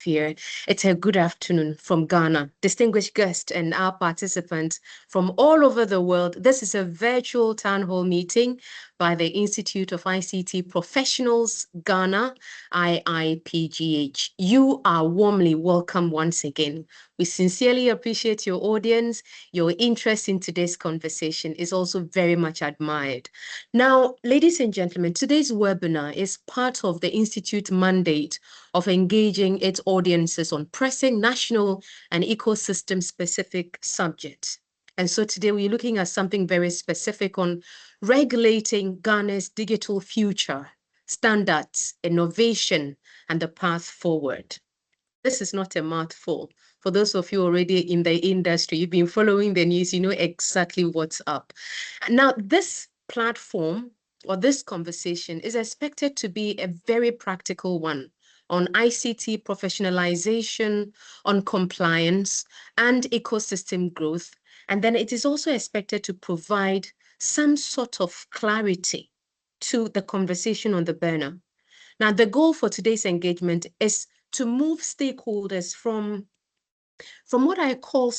here. It's a good afternoon from Ghana. Distinguished guests and our participants from all over the world. This is a virtual town hall meeting by the Institute of ICT Professionals, Ghana, IIPGH. You are warmly welcome once again. We sincerely appreciate your audience. Your interest in today's conversation is also very much admired. Now, ladies and gentlemen, today's webinar is part of the Institute mandate of engaging its audiences on pressing national and ecosystem-specific subjects. And so today we're looking at something very specific on regulating Ghana's digital future, standards, innovation, and the path forward. This is not a mouthful. For those of you already in the industry, you've been following the news, you know exactly what's up. Now, this platform or this conversation is expected to be a very practical one on ICT professionalization, on compliance, and ecosystem growth. And then it is also expected to provide some sort of clarity to the conversation on the burner. Now, the goal for today's engagement is to move stakeholders from what I call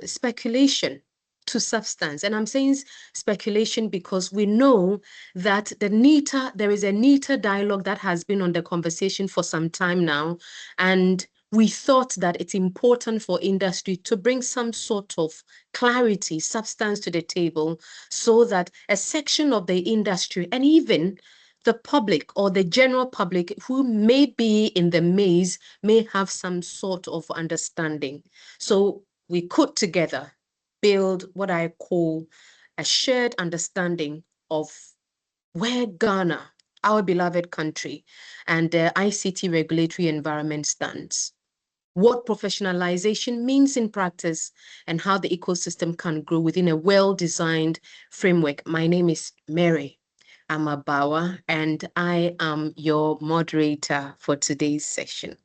speculation to substance. And I'm saying speculation because we know that there is a neater dialogue that has been on the conversation for some time now. And we thought that it's important for industry to bring some sort of clarity, substance to the table so that a section of the industry and even the public or the general public who may be in the maze may have some sort of understanding. So we could together build what I call a shared understanding of where Ghana, our beloved country, and the ICT regulatory environment stands, what professionalization means in practice, and how the ecosystem can grow within a well-designed framework. My name is Mary Amabawa, and I am your moderator for today's session.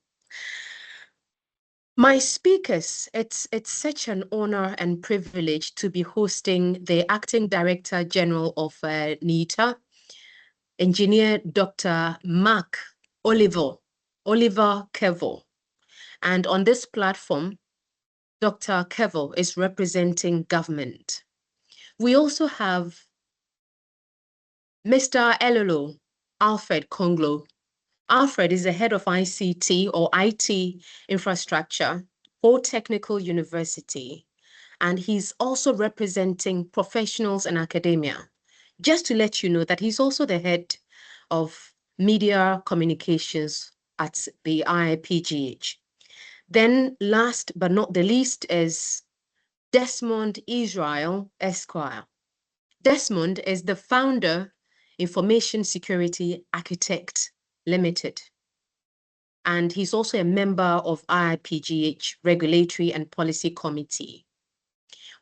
My speakers, it's such an honor and privilege to be hosting the Acting Director General of NITA, Engineer Dr. Mark Oliver Kevo. And on this platform, Dr. Kevo is representing government. We also have Mr. Elolo Alfred Konglo. Alfred is the head of ICT or IT infrastructure for Technical University, and he's also representing professionals and academia. Just to let you know that he's also the head of media communications at the IIPGH. Then last but not the least is Desmond Israel Esquire. Desmond is the founder, Information Security Architect Limited. And he's also a member of IIPGH Regulatory and Policy Committee.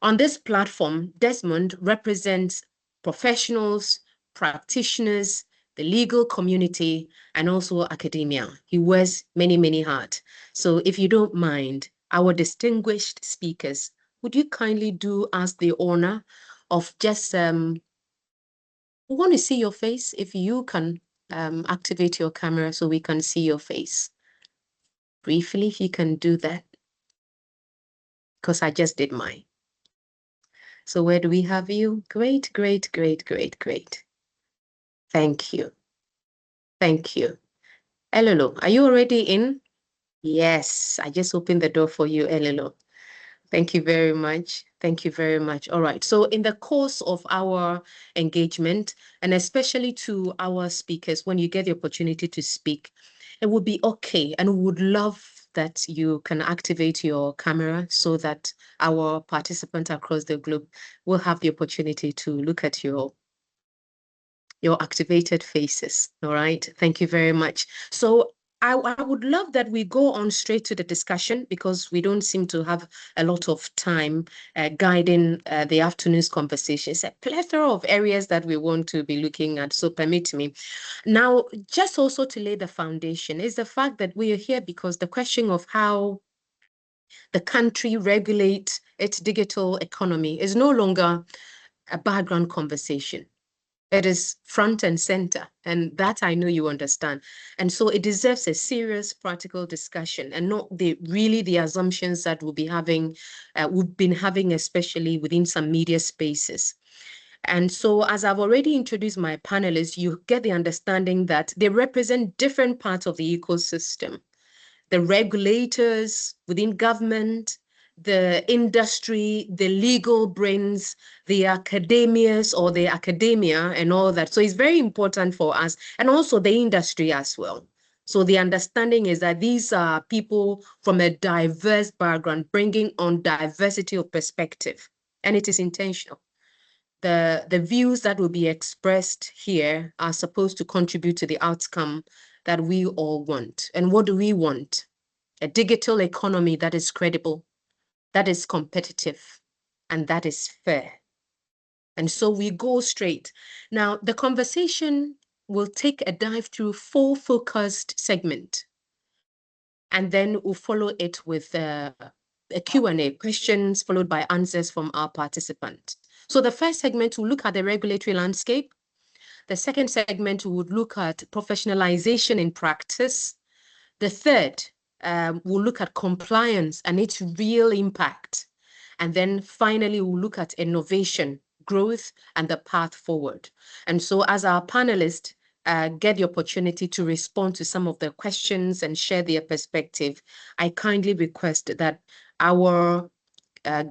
On this platform, Desmond represents professionals, practitioners, the legal community, and also academia. He wears many, many hats. So if you don't mind, our distinguished speakers, would you kindly do us the honor of just, we want to see your face. If you can activate your camera so we can see your face. Briefly, if you can do that, because I just did mine. So where do we have you? Great, great, great, great, great. Thank you. Thank you. Elolo, are you already in? Yes, I just opened the door for you, Elolo. Thank you very much. Thank you very much. All right. So in the course of our engagement, and especially to our speakers, when you get the opportunity to speak, it would be okay. And we would love that you can activate your camera so that our participants across the globe will have the opportunity to look at your activated faces. All right. Thank you very much. So I would love that we go on straight to the discussion because we don't seem to have a lot of time guiding the afternoon's conversation. It's a plethora of areas that we want to be looking at, so permit me. Now, just also to lay the foundation is the fact that we are here because the question of how the country regulates its digital economy is no longer a background conversation. It is front and center, and that I know you understand. And so it deserves a serious practical discussion and not the assumptions that we've been having, especially within some media spaces. And so, as I've already introduced my panelists, you get the understanding that they represent different parts of the ecosystem. The regulators within government, the industry, the legal brains, the academias or the academia and all that. So it's very important for us, and also the industry as well. So the understanding is that these are people from a diverse background, bringing on diversity of perspective, and it is intentional. The views that will be expressed here are supposed to contribute to the outcome that we all want. And what do we want? A digital economy that is credible, that is competitive, and that is fair. And so we go straight. Now, the conversation will take a dive through 4 focused segments, and then we'll follow it with a Q&A, questions followed by answers from our participants. So the first segment will look at the regulatory landscape. The second segment would look at professionalization in practice. The third we'll look at compliance and its real impact. And then finally, we'll look at innovation, growth, and the path forward. And so as our panelists get the opportunity to respond to some of the questions and share their perspective, I kindly request that our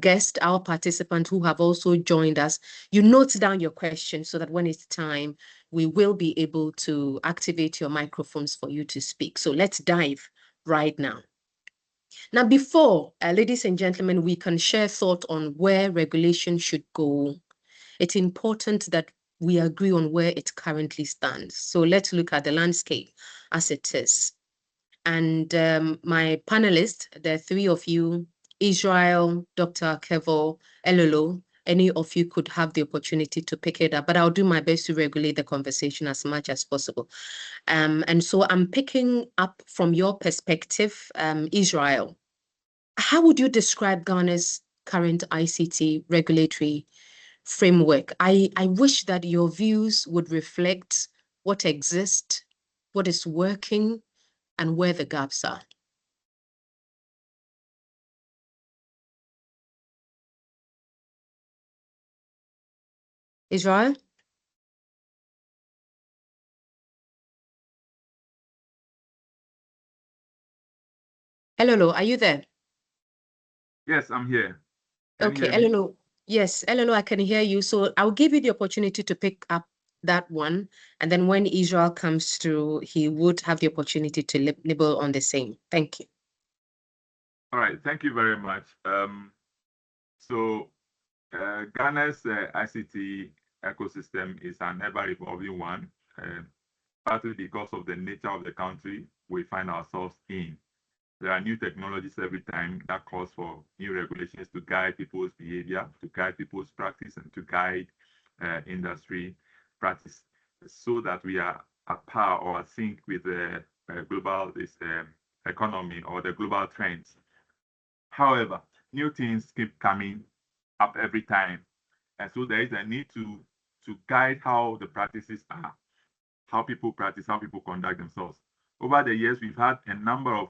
guest, our participant who have also joined us, you note down your questions so that when it's time, we will be able to activate your microphones for you to speak. So let's dive right now. Now, before, ladies and gentlemen, we can share thought on where regulation should go, it's important that we agree on where it currently stands. So let's look at the landscape as it is. And my panelists, the 3 of you, Israel, Dr. Kevo, Elolo, any of you could have the opportunity to pick it up, but I'll do my best to regulate the conversation as much as possible. And so I'm picking up from your perspective, Israel. How would you describe Ghana's current ICT regulatory framework? I wish that your views would reflect what exists, what is working, and where the gaps are. Israel? Elolo, are you there? Yes, I'm here. Can Okay, you hear me? Elolo. Yes, Elolo, I can hear you. So I'll give you the opportunity to pick up that one. And then when Israel comes through, he would have the opportunity to nibble on the same. Thank you. All right, thank you very much. Ghana's ICT ecosystem is an ever-evolving one, partly because of the nature of the country we find ourselves in. There are new technologies every time that calls for new regulations to guide people's behavior, to guide people's practice, and to guide industry practice, so that we are at par or sync with the global economy or the global trends. However, new things keep coming up every time, and so there is a need to guide how the practices are, how people practice, how people conduct themselves. Over the years, we've had a number of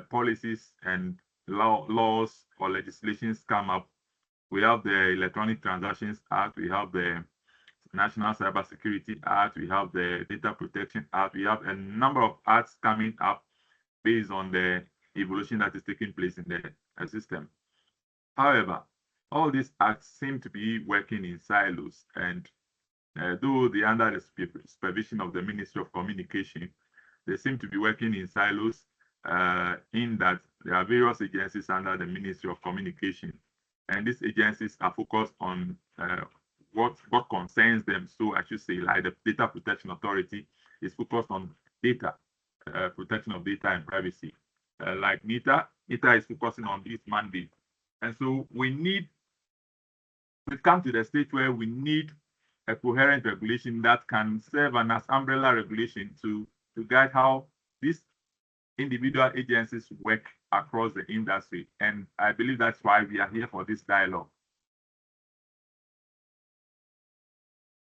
policies and laws or legislations come up. We have the Electronic Transactions Act, we have the National Cybersecurity Act, we have the Data Protection Act, we have a number of acts coming up based on the evolution that is taking place in the system. However, all these acts seem to be working in silos, and though they are under the supervision of the Ministry of Communication, they seem to be working in silos, in that there are various agencies under the Ministry of Communication, and these agencies are focused on what concerns them. So I should say, like the Data Protection Authority is focused on data, protection of data and privacy. Like NITA is focusing on this mandate. And so we've come to the stage where we need a coherent regulation that can serve as umbrella regulation to guide how these individual agencies work across the industry. And I believe that's why we are here for this dialogue.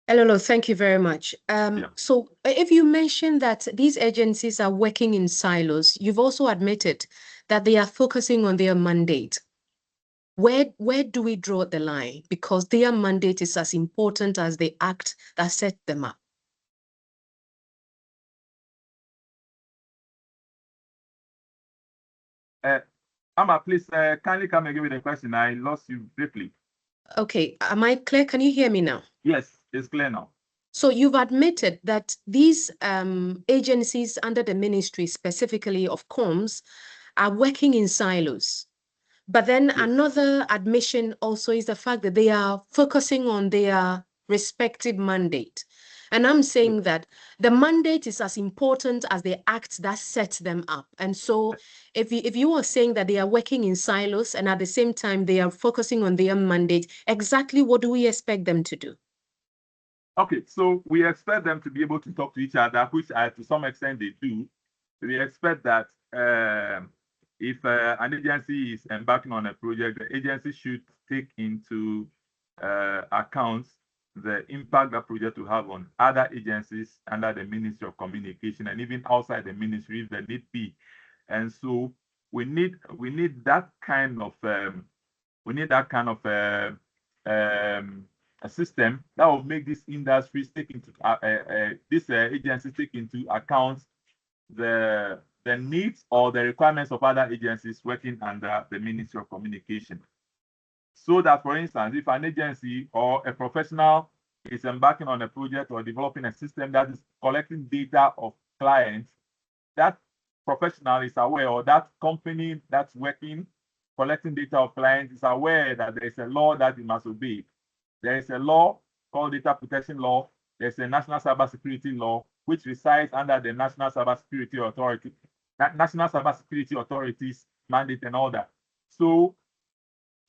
Elolo, thank you very much. So if you mentioned that these agencies are working in silos, you've also admitted that they are focusing on their mandate. Where do we draw the line? Because their mandate is as important as the act that set them up. Amma, please kindly come and give me the question. I lost you briefly. Okay, am I clear? Can you hear me now? Yes, it's clear now. So you've admitted that these agencies under the ministry, specifically of comms, are working in silos. But then Yes. Another admission also is the fact that they are focusing on their respective mandate. And I'm saying that the mandate is as important as the act that sets them up. And so if you are saying that they are working in silos and at the same time they are focusing on their mandate, exactly what do we expect them to do? Okay, so we expect them to be able to talk to each other, which to some extent they do. We expect that if an agency is embarking on a project, the agency should take into account the impact that project will have on other agencies under the Ministry of Communication and even outside the ministry if there need be. And so we need that kind of a system that will make these industries take into these agencies take into account the needs or the requirements of other agencies working under the Ministry of Communication. So that, for instance, if an agency or a professional is embarking on a project or developing a system that is collecting data of clients, that professional is aware, or that company that's working collecting data of clients is aware that there is a law that it must obey. There is a law called Data Protection Law. There's a National Cybersecurity Law, which resides under the National Cybersecurity Authority, National Cybersecurity Authority's mandate and all that. So,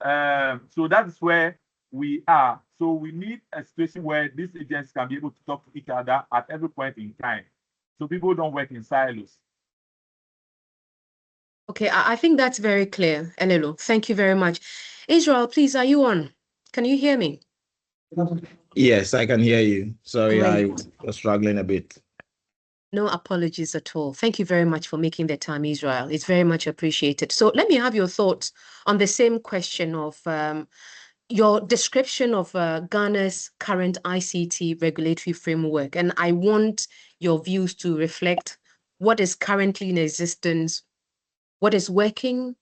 so that is where we are. So we need a situation where these agents can be able to talk to each other at every point in time. So people don't work in silos. Okay, I think that's very clear, Elelo. Thank you very much. Israel, please, are you on? Can you hear me? Yes, I can hear you. Sorry, Great. I was struggling a bit. No apologies at all. Thank you very much for making the time, Israel. It's very much appreciated. So let me have your thoughts on the same question of your description of Ghana's current ICT regulatory framework. And I want your views to reflect what is currently in existence, what is working,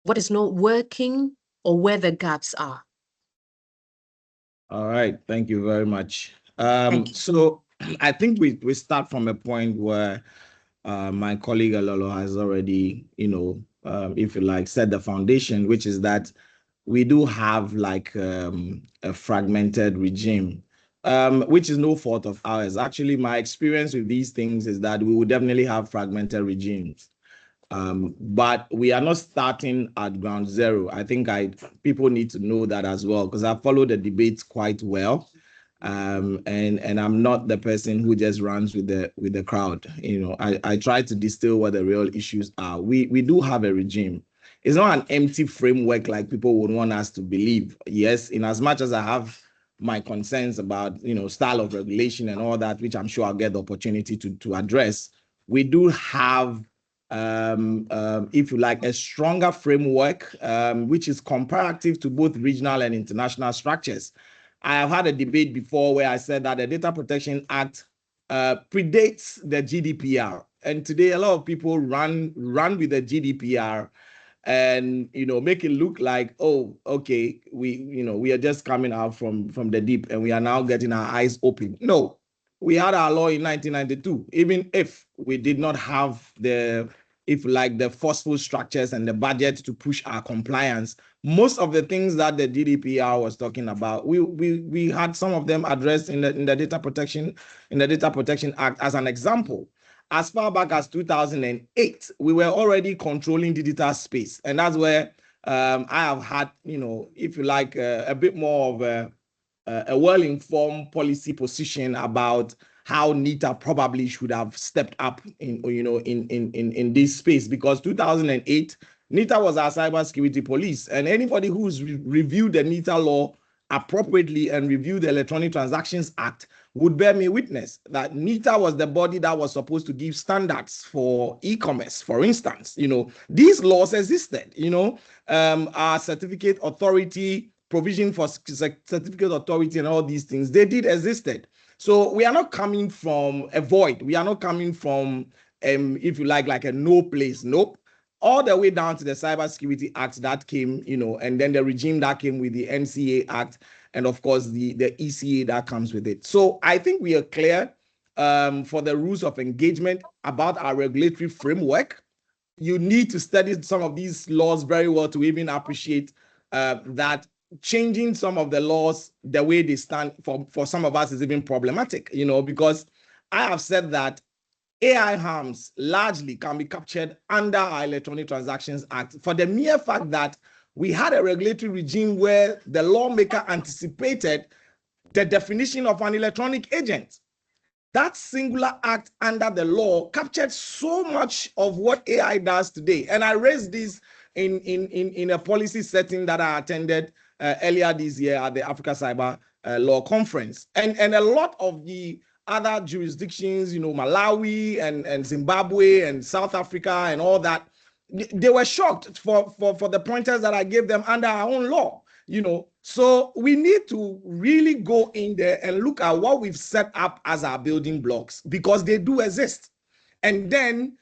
what is not working, or where the gaps are. All right, thank you very much. Thank you. So I think we start from a point where my colleague Alolo has already, if you like, set the foundation, which is that we do have like a fragmented regime, which is no fault of ours. Actually, my experience with these things is that we will definitely have fragmented regimes. But we are not starting at ground zero. I think people need to know that as well, because I followed the debates quite well. And I'm not the person who just runs with the crowd. I try to distill what the real issues are. We do have a regime. It's not an empty framework like people would want us to believe. Yes, in as much as I have my concerns about style of regulation and all that, which I'm sure I'll get the opportunity to address, we do have if you like, a stronger framework, which is comparative to both regional and international structures. I have had a debate before where I said that the Data Protection Act predates the GDPR. And today, a lot of people run with the GDPR and make it look like, oh, okay, we are just coming out from the deep and we are now getting our eyes open. No, we had our law in 1992, even if we did not have the forceful structures and the budget to push our compliance. Most of the things that the GDPR was talking about, we had some of them addressed in the Data Protection Act as an example. As far back as 2008, we were already controlling digital space, and that's where I have had, if you like, a bit more of a well-informed policy position about how NITA probably should have stepped up in this space, because 2008 NITA was our cybersecurity police, and anybody who's reviewed the NITA law appropriately and review the Electronic Transactions Act would bear me witness that NITA was the body that was supposed to give standards for e-commerce. For instance, these laws existed, our certificate authority, provision for certificate authority and all these things, they did existed. So we are not coming from a void. We are not coming from, if you like a no place. Nope. All the way down to the Cybersecurity Act that came, and then the regime that came with the NCA Act, and of course the ECA that comes with it. So I think we are clear for the rules of engagement about our regulatory framework. You need to study some of these laws very well to even appreciate that changing some of the laws the way they stand for some of us is even problematic, because I have said that AI harms largely can be captured under our Electronic Transactions Act for the mere fact that we had a regulatory regime where the lawmaker anticipated the definition of an electronic agent. That singular act under the law captured so much of what AI does today. And I raised this in a policy setting that I attended earlier this year at the Africa Cyber Law Conference. And a lot of the other jurisdictions, Malawi and Zimbabwe and South Africa and all that, they were shocked for the pointers that I gave them under our own law, So we need to really go in there and look at what we've set up as our building blocks, because they do exist. And then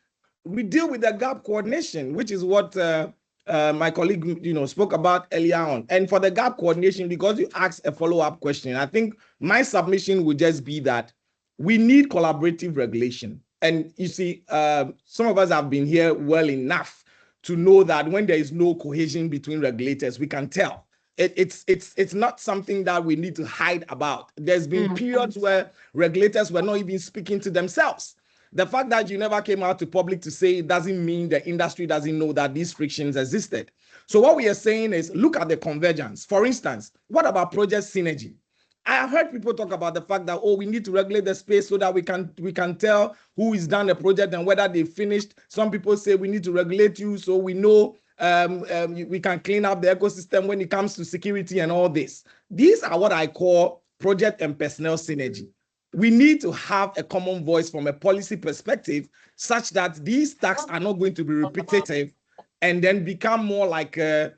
we deal with the gap coordination, which is what my colleague, spoke about earlier on. And for the gap coordination, because you asked a follow-up question, I think my submission would just be that we need collaborative regulation. And you see, some of us have been here well enough to know that when there is no cohesion between regulators, we can tell. It's not something that we need to hide about. There's been periods where regulators were not even speaking to themselves. The fact that you never came out to public to say it doesn't mean the industry doesn't know that these frictions existed. So what we are saying is, look at the convergence. For instance, what about project synergy? I have heard people talk about the fact that, we need to regulate the space so that we can tell who is done the project and whether they finished. Some people say we need to regulate you so we know we can clean up the ecosystem when it comes to security and all this. These are what I call project and personnel synergy. We need to have a common voice from a policy perspective such that these tasks are not going to be repetitive and then become more like a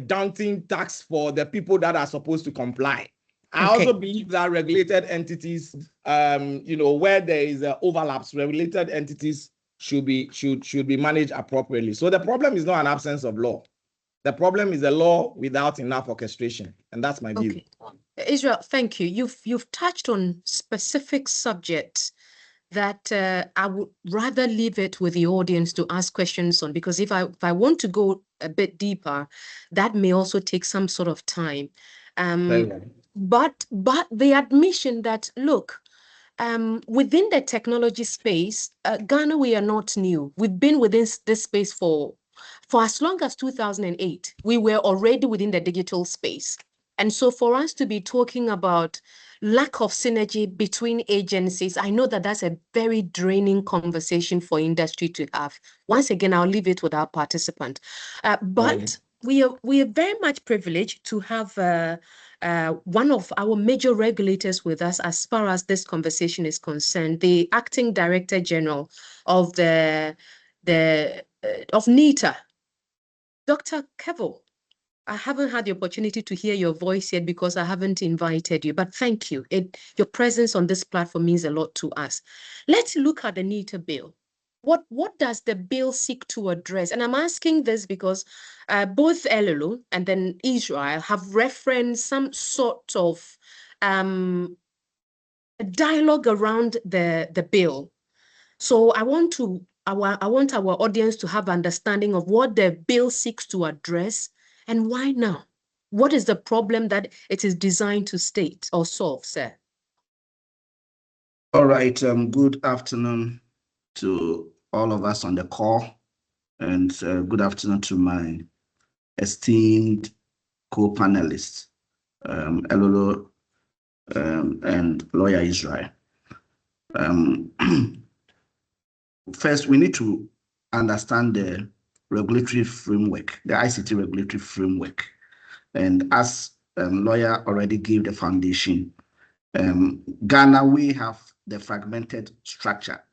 daunting task for the people that are supposed to comply. I also believe that regulated entities, where there is overlaps, regulated entities should be managed appropriately. So the problem is not an absence of law. The problem is a law without enough orchestration, and that's my view. Israel, thank you. You've touched on specific subjects that I would rather leave it with the audience to ask questions on, because if I want to go a bit deeper, that may also take some sort of time. But the admission that, look, within the technology space, Ghana, we are not new. We've been within this space for as long as 2008. We were already within the digital space. And so for us to be talking about lack of synergy between agencies, I know that that's a very draining conversation for industry to have. Once again, I'll leave it with our participant. But we are very much privileged to have one of our major regulators with us as far as this conversation is concerned, the Acting Director General of of NITA, Dr. Kevo. I haven't had the opportunity to hear your voice yet because I haven't invited you, but thank you. Your presence on this platform means a lot to us. Let's look at the NITA bill. What does the bill seek to address? And I'm asking this because both Elulu and then Israel have referenced some sort of dialogue around the bill. So I want our audience to have understanding of what the bill seeks to address and why now. What is the problem that it is designed to state or solve, sir? All right. Good afternoon to all of us on the call, and good afternoon to my esteemed co-panelists, Elolo and Lawyer Israel. First, we need to understand the regulatory framework, the ICT regulatory framework. And as Lawyer already gave the foundation. Ghana, we have the fragmented structure.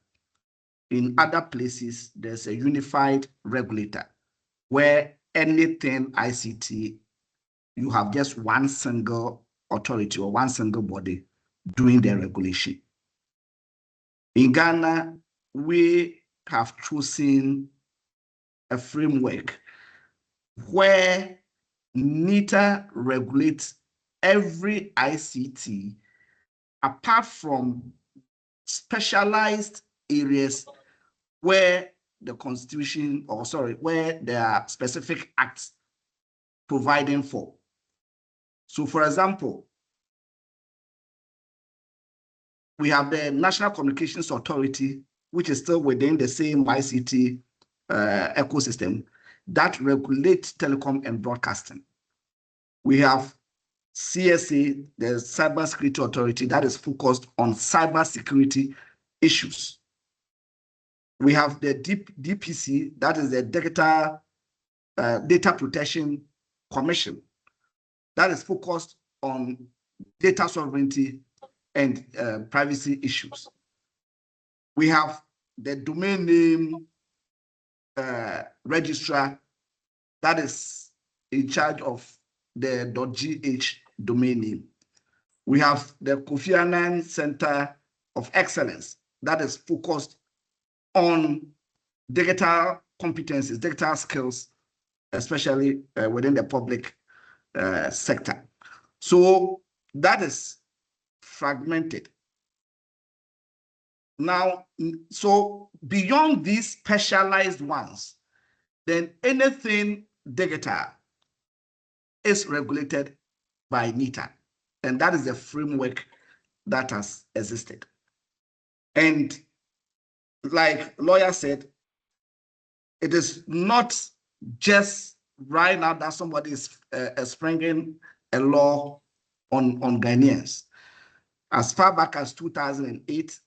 In other places, there's a unified regulator where anything ICT, you have just one single authority or one single body doing the regulation. In Ghana, we have chosen a framework where NITA regulates every ICT apart from specialized areas where the constitution, where there are specific acts providing for. So for example, we have the National Communications Authority, which is still within the same ICT ecosystem that regulates telecom and broadcasting. We have CSA, the Cybersecurity Authority, that is focused on cybersecurity issues. We have the DPC, that is the Data Protection Commission, that is focused on data sovereignty and privacy issues. We have the domain name registrar that is in charge of the .gh domain name. We have the Kofi Annan Center of Excellence that is focused on digital competencies, digital skills, especially within the public sector. So that is fragmented. Now, so beyond these specialized ones, then anything digital is regulated by NITA. And that is the framework that has existed. And like lawyer said, it is not just right now that somebody is springing a law on Ghanaians. As far back as 2008,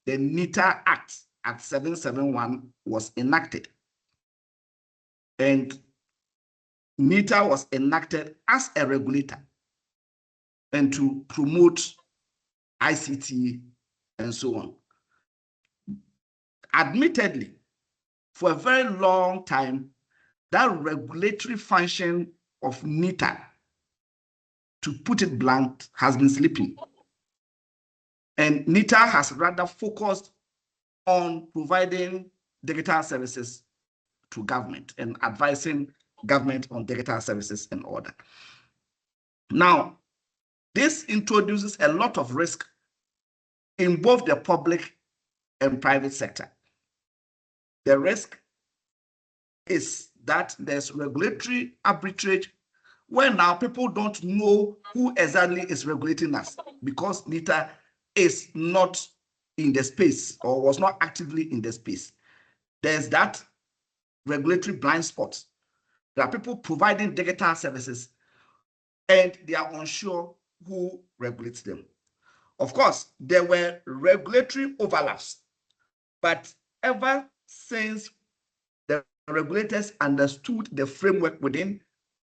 the NITA Act, Act 771, was enacted. And NITA was enacted as a regulator and to promote ICT and so on. Admittedly, for a very long time, that regulatory function of NITA, to put it blunt, has been sleeping. And NITA has rather focused on providing digital services to government and advising government on digital services and all that. Now, this introduces a lot of risk in both the public and private sector. The risk is that there's regulatory arbitrage where now people don't know who exactly is regulating us because NITA is not in the space or was not actively in the space. There's that regulatory blind spot. There are people providing digital services and they are unsure who regulates them. Of course, there were regulatory overlaps, but ever since the regulators understood the framework within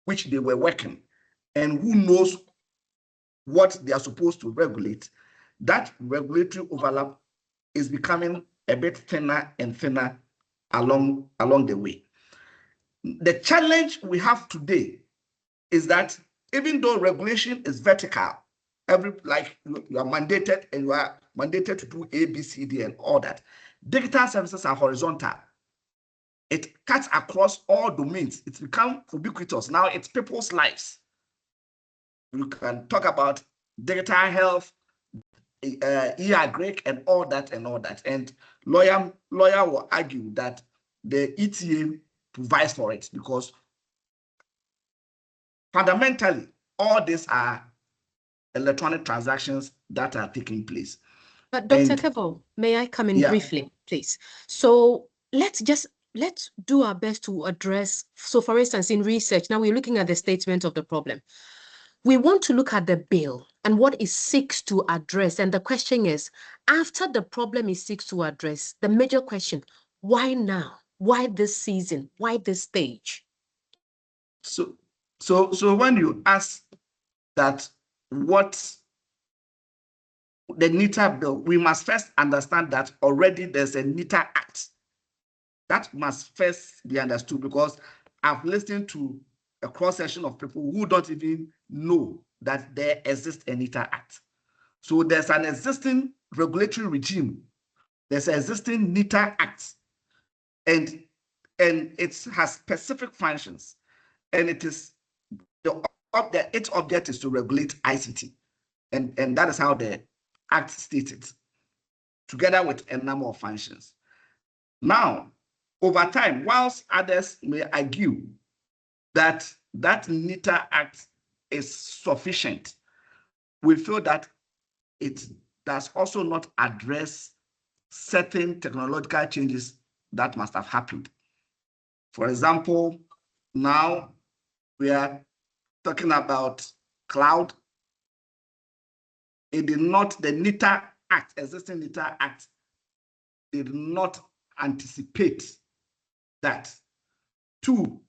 which they were working and who knows what they are supposed to regulate, that regulatory overlap is becoming a bit thinner and thinner along the way. The challenge we have today is that even though regulation is vertical, like you are mandated and you are mandated to do A, B, C, D, and all that, digital services are horizontal. It cuts across all domains. It's become ubiquitous. Now it's people's lives. You can talk about digital health, e-agric, and all that. And lawyer will argue that the ETA provides for it because fundamentally, all these are electronic transactions that are taking place. But Dr. Kebo, may I come in briefly, please? So let's do our best to address. So for instance, in research, now we're looking at the statement of the problem. We want to look at the bill and what it seeks to address. And the question is, after the problem it seeks to address, the major question, why now? Why this season? Why this stage? So when you ask that what the NITA bill, we must first understand that already there's a NITA Act. That must first be understood, because I've listened to a cross-section of people who don't even know that there exists a NITA Act. So there's an existing regulatory regime. There's an existing NITA Act, and it has specific functions, and its object is to regulate ICT, and that is how the Act states it, together with a number of functions. Now, over time, whilst others may argue that that NITA Act is sufficient, we feel that it does also not address certain technological changes that must have happened. For example, now we are talking about cloud. It did not, the NITA Act, existing NITA Act, did not anticipate that. Two,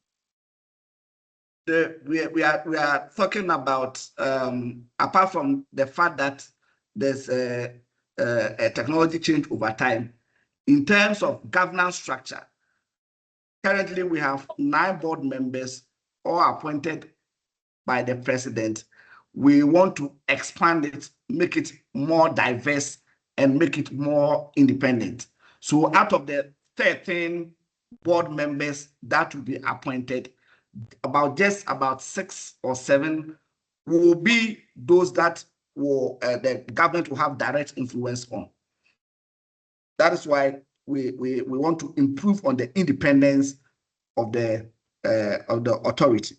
we are talking about, apart from the fact that there's a technology change over time, in terms of governance structure, currently we have 9 board members, all appointed by the president. We want to expand it, make it more diverse, and make it more independent. So out of the 13 board members that will be appointed, about 6 or 7 will be those that will the government will have direct influence on. That is why we want to improve on the independence of the authority.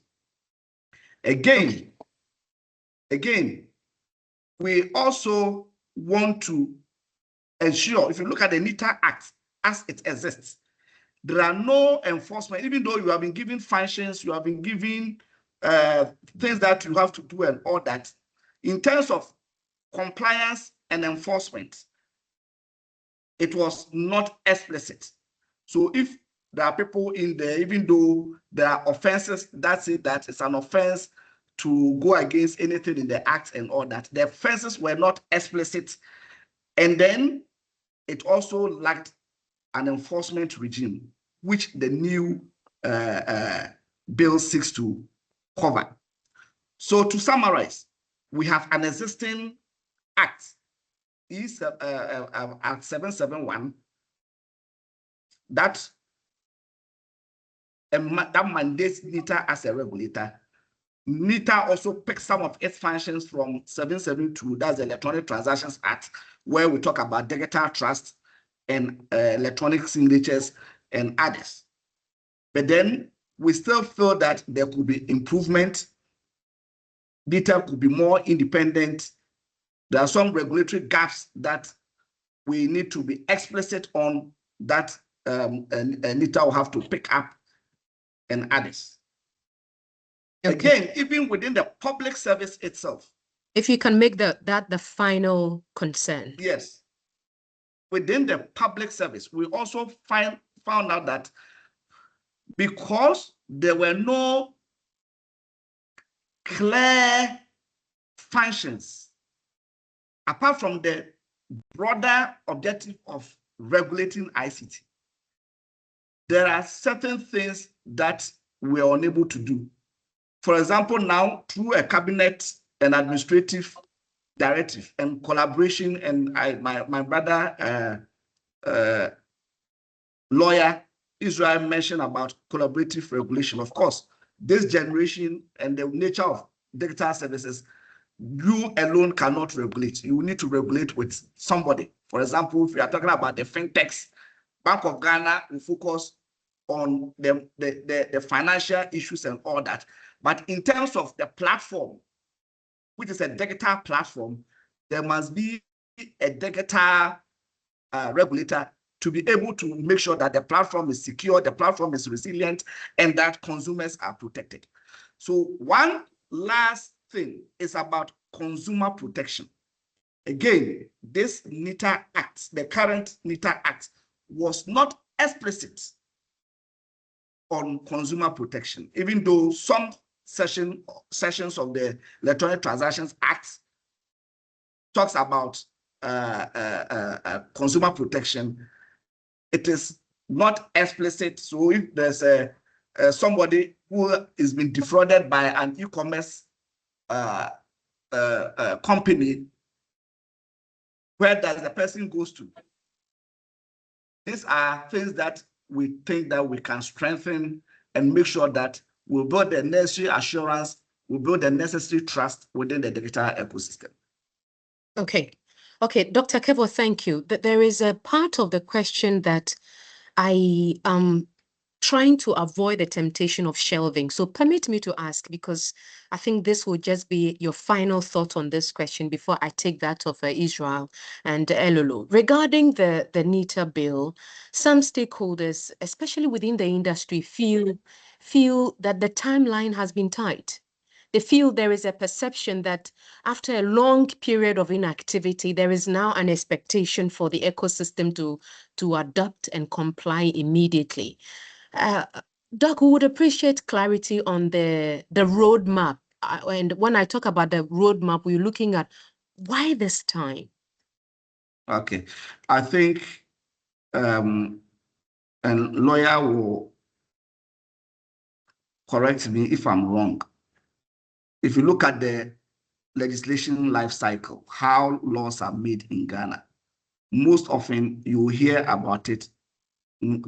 Again, we also want to ensure, if you look at the NITA Act as it exists, there are no enforcement, even though you have been given functions, you have been given things that you have to do and all that. In terms of compliance and enforcement, it was not explicit. So if there are people in there, even though there are offenses that say that it's an offense to go against anything in the act and all that, the offenses were not explicit. And then it also lacked an enforcement regime, which the new bill seeks to cover. So to summarize, we have an existing act, Act 771, that mandates NITA as a regulator. NITA also picks some of its functions from 772, that's the Electronic Transactions Act, where we talk about digital trust and electronic signatures and others. But then we still feel that there could be improvement. NITA could be more independent. There are some regulatory gaps that we need to be explicit on, that NITA will have to pick up, and others. Okay. Again, even within the public service itself. If you can make that the final concern. Yes. Within the public service, we also found out that because there were no clear functions, apart from the broader objective of regulating ICT, there are certain things that we are unable to do. For example, now through a cabinet and administrative directive and collaboration, and my brother lawyer Israel mentioned about collaborative regulation. Of course, this generation and the nature of digital services, you alone cannot regulate. You need to regulate with somebody. For example, if we are talking about the fintechs, Bank of Ghana will focus on the financial issues and all that. But in terms of the platform, which is a digital platform, there must be a digital regulator to be able to make sure that the platform is secure, the platform is resilient, and that consumers are protected. So one last thing is about consumer protection. Again, this NITA Act, the current NITA Act, was not explicit on consumer protection, even though some sessions of the Electronic Transactions Act talks about consumer protection. It is not explicit. So if there's somebody who is being defrauded by an e-commerce company, where does the person goes to? These are things that we think that we can strengthen and make sure that we build the necessary assurance, we build the necessary trust within the digital ecosystem. Okay. Okay, Dr. Kevo, thank you. There is a part of the question that I am trying to avoid the temptation of shelving. So permit me to ask, because I think this will just be your final thought on this question before I take that of Israel and Elolo. Regarding the NITA bill, some stakeholders, especially within the industry, feel that the timeline has been tight. They feel there is a perception that after a long period of inactivity, there is now an expectation for the ecosystem to adapt and comply immediately. Doc, we would appreciate clarity on the roadmap. And when I talk about the roadmap, we're looking at why this time? Okay, I think and lawyer will correct me if I'm wrong. If you look at the legislation life cycle, how laws are made in Ghana, most often you hear about it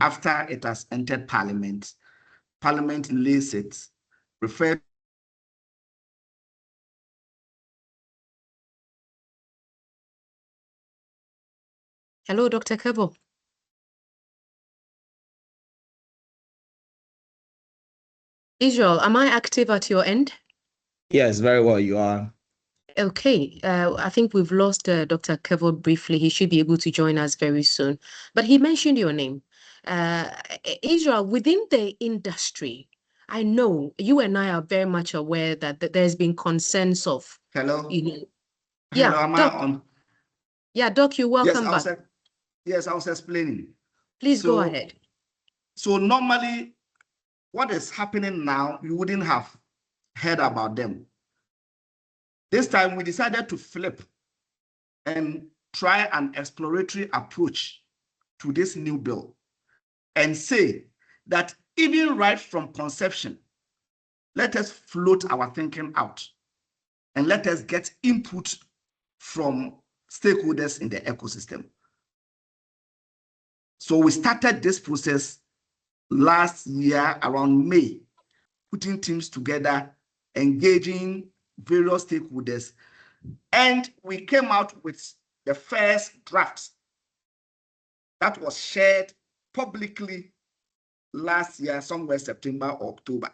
after it has entered Parliament. Parliament lays it, refers. Hello, Dr. Kevo. Israel, am I active at your end? Yes, very well, you are. Okay, I think we've lost Dr. Kevo briefly. He should be able to join us very soon. But he mentioned your name. Israel, within the industry, I know you and I are very much aware that there's been consensus of, Hello? you know, Hello, yeah, am Doc. I on? Yeah, Doc, you're welcome back. Yes, I was explaining. Please go ahead. So normally, what is happening now, you wouldn't have heard about them. This time we decided to flip and try an exploratory approach to this new bill and say that even right from conception, let us float our thinking out and let us get input from stakeholders in the ecosystem. So we started this process last year around May, putting teams together, engaging various stakeholders, and we came out with the first draft that was shared publicly last year, somewhere September or October.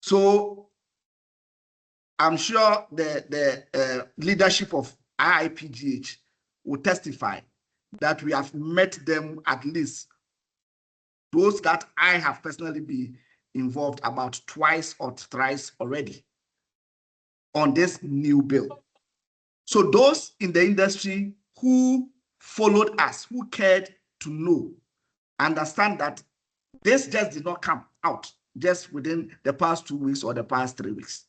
So I'm sure the leadership of IIPGH will testify that we have met them, at least those that I have personally been involved about twice or thrice already on this new bill. So those in the industry who followed us, who cared to know, understand that this just did not come out just within the past 2 weeks or the past 3 weeks.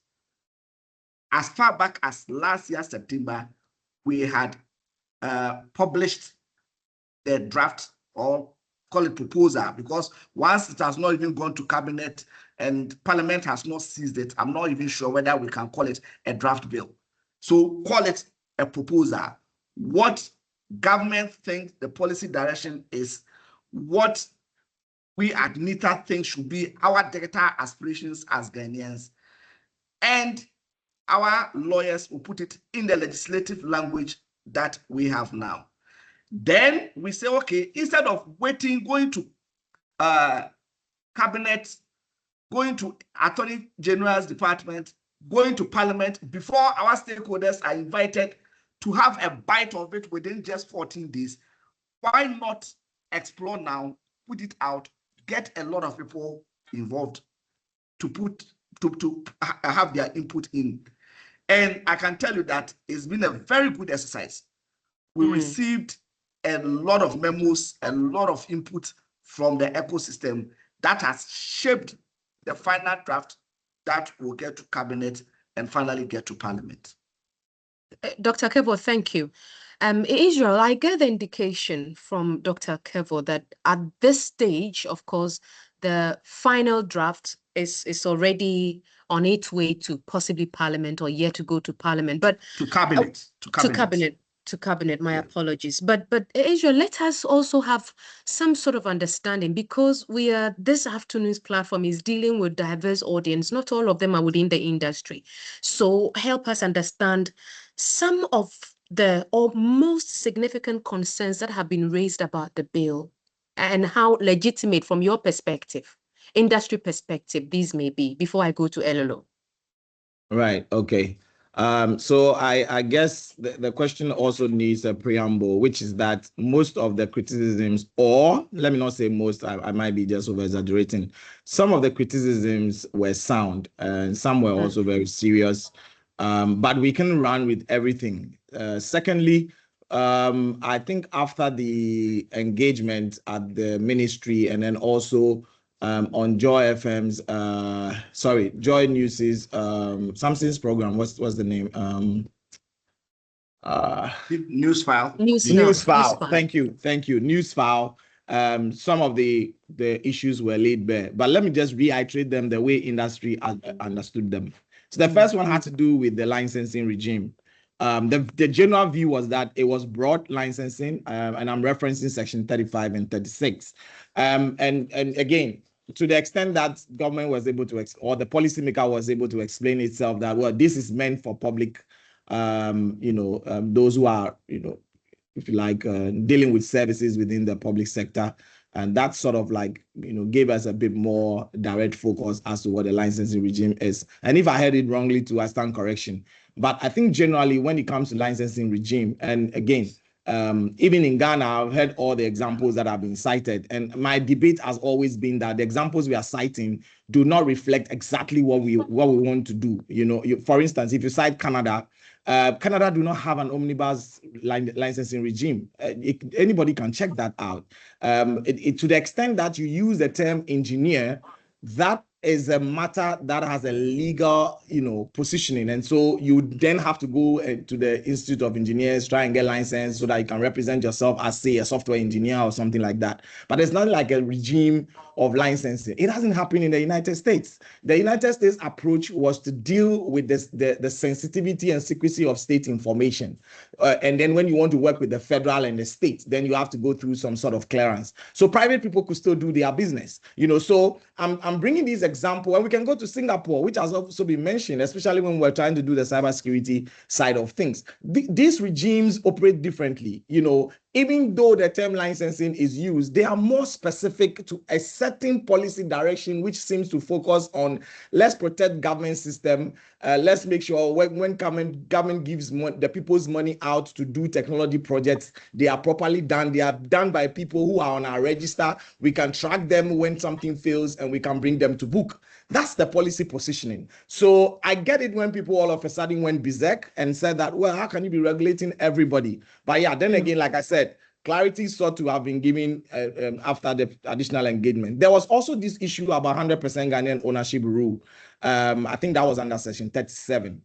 As far back as last year, September, we had published the draft, or call it proposal, because once it has not even gone to cabinet and Parliament has not seized it, I'm not even sure whether we can call it a draft bill. So call it a proposal. What government thinks the policy direction is, what we at NITA think should be our digital aspirations as Ghanaians, and our lawyers will put it in the legislative language that we have now. Then we say, okay, instead of waiting, going to cabinet, going to Attorney General's department, going to Parliament, before our stakeholders are invited to have a bite of it within just 14 days, why not explore now, put it out, get a lot of people involved to have their input in. And I can tell you that it's been a very good exercise. We received a lot of memos, a lot of input from the ecosystem that has shaped the final draft that will get to cabinet and finally get to parliament. Dr. Kevo, thank you. Israel, I get the indication from Dr. Kevo that at this stage, of course, the final draft is already on its way to possibly parliament or yet to go to parliament. But to cabinet. To cabinet, my apologies. But Israel, let us also have some sort of understanding, because this afternoon's platform is dealing with diverse audience. Not all of them are within the industry. So help us understand some of the most significant concerns that have been raised about the bill, and how legitimate from your perspective, industry perspective, these may be, before I go to Elolo. Right. Okay. So I guess the question also needs a preamble, which is that most of the criticisms, or let me not say most, I might be just over exaggerating. Some of the criticisms were sound and some were also very serious. But we can run with everything. Secondly, I think after the engagement at the ministry and then also on Joy FM's, Joy News's, Samson's program. What's the name? Newsfile. Newsfile. Thank you. Newsfile. Some of the issues were laid bare, but let me just reiterate them the way industry understood them. So the first one had to do with the licensing regime. The general view was that it was broad licensing, and I'm referencing section 35 and 36. And again, to the extent that government was able to, or the policymaker was able to explain itself that, well, this is meant for public, those who are, if you like, dealing with services within the public sector. And that sort of gave us a bit more direct focus as to what the licensing regime is. And if I heard it wrongly too, I stand correction. But I think generally when it comes to licensing regime, and again, even in Ghana, I've heard all the examples that have been cited. And my debate has always been that the examples we are citing do not reflect exactly what we want to do. For instance, if you cite Canada, Canada do not have an omnibus licensing regime. Anybody can check that out. To the extent that you use the term engineer, that is a matter that has a legal, positioning. And so you then have to go to the Institute of Engineers, try and get licensed so that you can represent yourself as, say, a software engineer or something like that. But it's not like a regime of licensing. It hasn't happened in the United States. The United States approach was to deal with the sensitivity and secrecy of state information. And then when you want to work with the federal and the state, then you have to go through some sort of clearance. So private people could still do their business. So I'm bringing these examples, and we can go to Singapore, which has also been mentioned, especially when we're trying to do the cybersecurity side of things. These regimes operate differently. Even though the term licensing is used, they are more specific to a certain policy direction, which seems to focus on let's protect government system. Let's make sure when government gives the people's money out to do technology projects, they are properly done. They are done by people who are on our register. We can track them when something fails and we can bring them to book. That's the policy positioning. So I get it when people all of a sudden went berserk and said that, well, how can you be regulating everybody? But yeah, then again, like I said, clarity sought to have been given after the additional engagement. There was also this issue about 100% Ghanaian ownership rule. I think that was under section 37.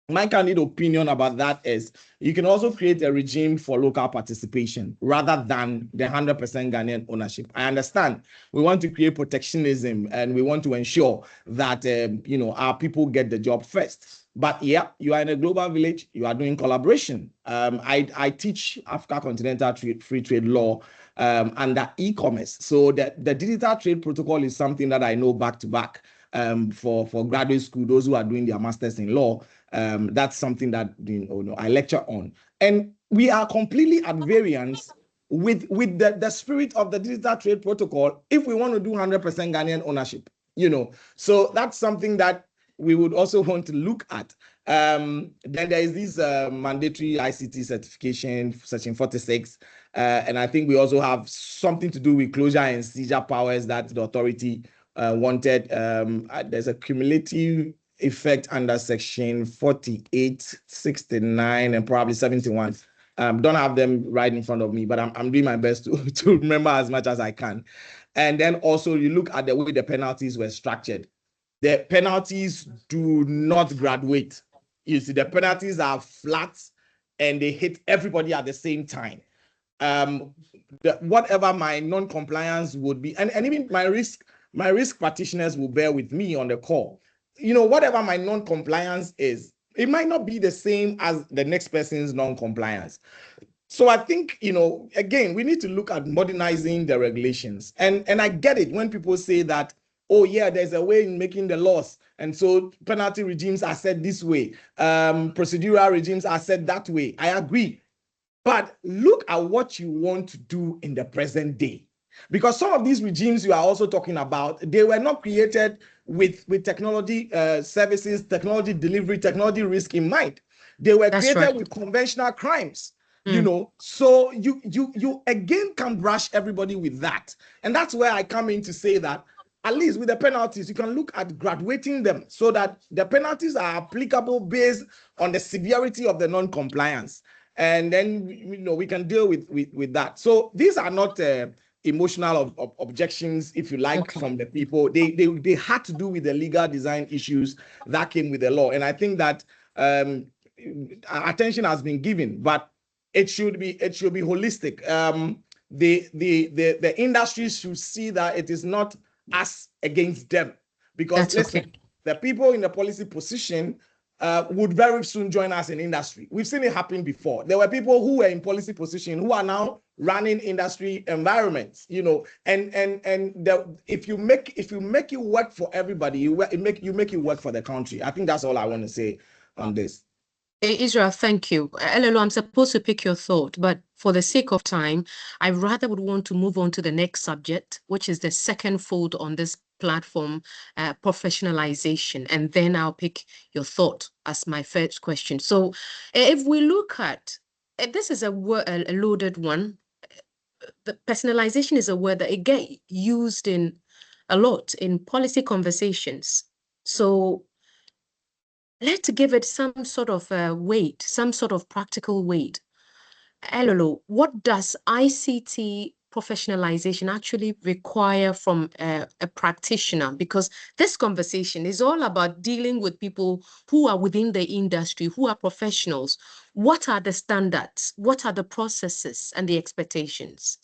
My candid opinion about that is you can also create a regime for local participation rather than the 100% Ghanaian ownership. I understand we want to create protectionism and we want to ensure that our people get the job first. But yeah, you are in a global village, you are doing collaboration. I teach Africa Continental Free Trade Law under e-commerce. So the digital trade protocol is something that I know back to back for graduate school, those who are doing their masters in law. That's something that I lecture on. And we are completely at variance with the spirit of the digital trade protocol if we want to do 100% Ghanaian ownership. So that's something that we would also want to look at. Then there is this mandatory ICT certification, section 46. And I think we also have something to do with closure and seizure powers that the authority wanted. There's a cumulative effect under section 48, 69, and probably 71. Don't have them right in front of me, but I'm doing my best to remember as much as I can. And then also you look at the way the penalties were structured. the penalties do not graduate. You see, the penalties are flat and they hit everybody at the same time. Whatever my non-compliance would be, and even my risk practitioners will bear with me on the call. Whatever my non-compliance is, it might not be the same as the next person's non-compliance. So I think, again, we need to look at modernizing the regulations. And I get it when people say that, oh, yeah, there's a way in making the laws. And so penalty regimes are set this way. Procedural regimes are set that way. I agree. But look at what you want to do in the present day. Because some of these regimes you are also talking about, they were not created with technology services, technology delivery, technology risk in mind. They were created with conventional crimes. So you again can brush everybody with that. And that's where I come in to say that at least with the penalties, you can look at graduating them so that the penalties are applicable based on the severity of the non-compliance. And then we can deal with that. So these are not emotional objections, if you like, from the people. They had to do with the legal design issues that came with the law. And I think that attention has been given, but it should be holistic. The industry should see that it is not us against them, because the people in the policy position would very soon join us in industry. We've seen it happen before. There were people who were in policy position who are now running industry environments, and if you make it work for everybody, you make it work for the country. I think that's all I want to say on this. Israel, thank you. Elelo, I'm supposed to pick your thought, but for the sake of time, I rather would want to move on to the next subject, which is the second fold on this platform, professionalization, and then I'll pick your thought as my first question. So if we look at, this is a loaded one. The personalization is a word that it gets used in a lot in policy conversations. So let's give it some sort of weight, some sort of practical weight. Elolo, what does ICT professionalization actually require from a practitioner? Because this conversation is all about dealing with people who are within the industry, who are professionals. What are the standards? What are the processes and the expectations?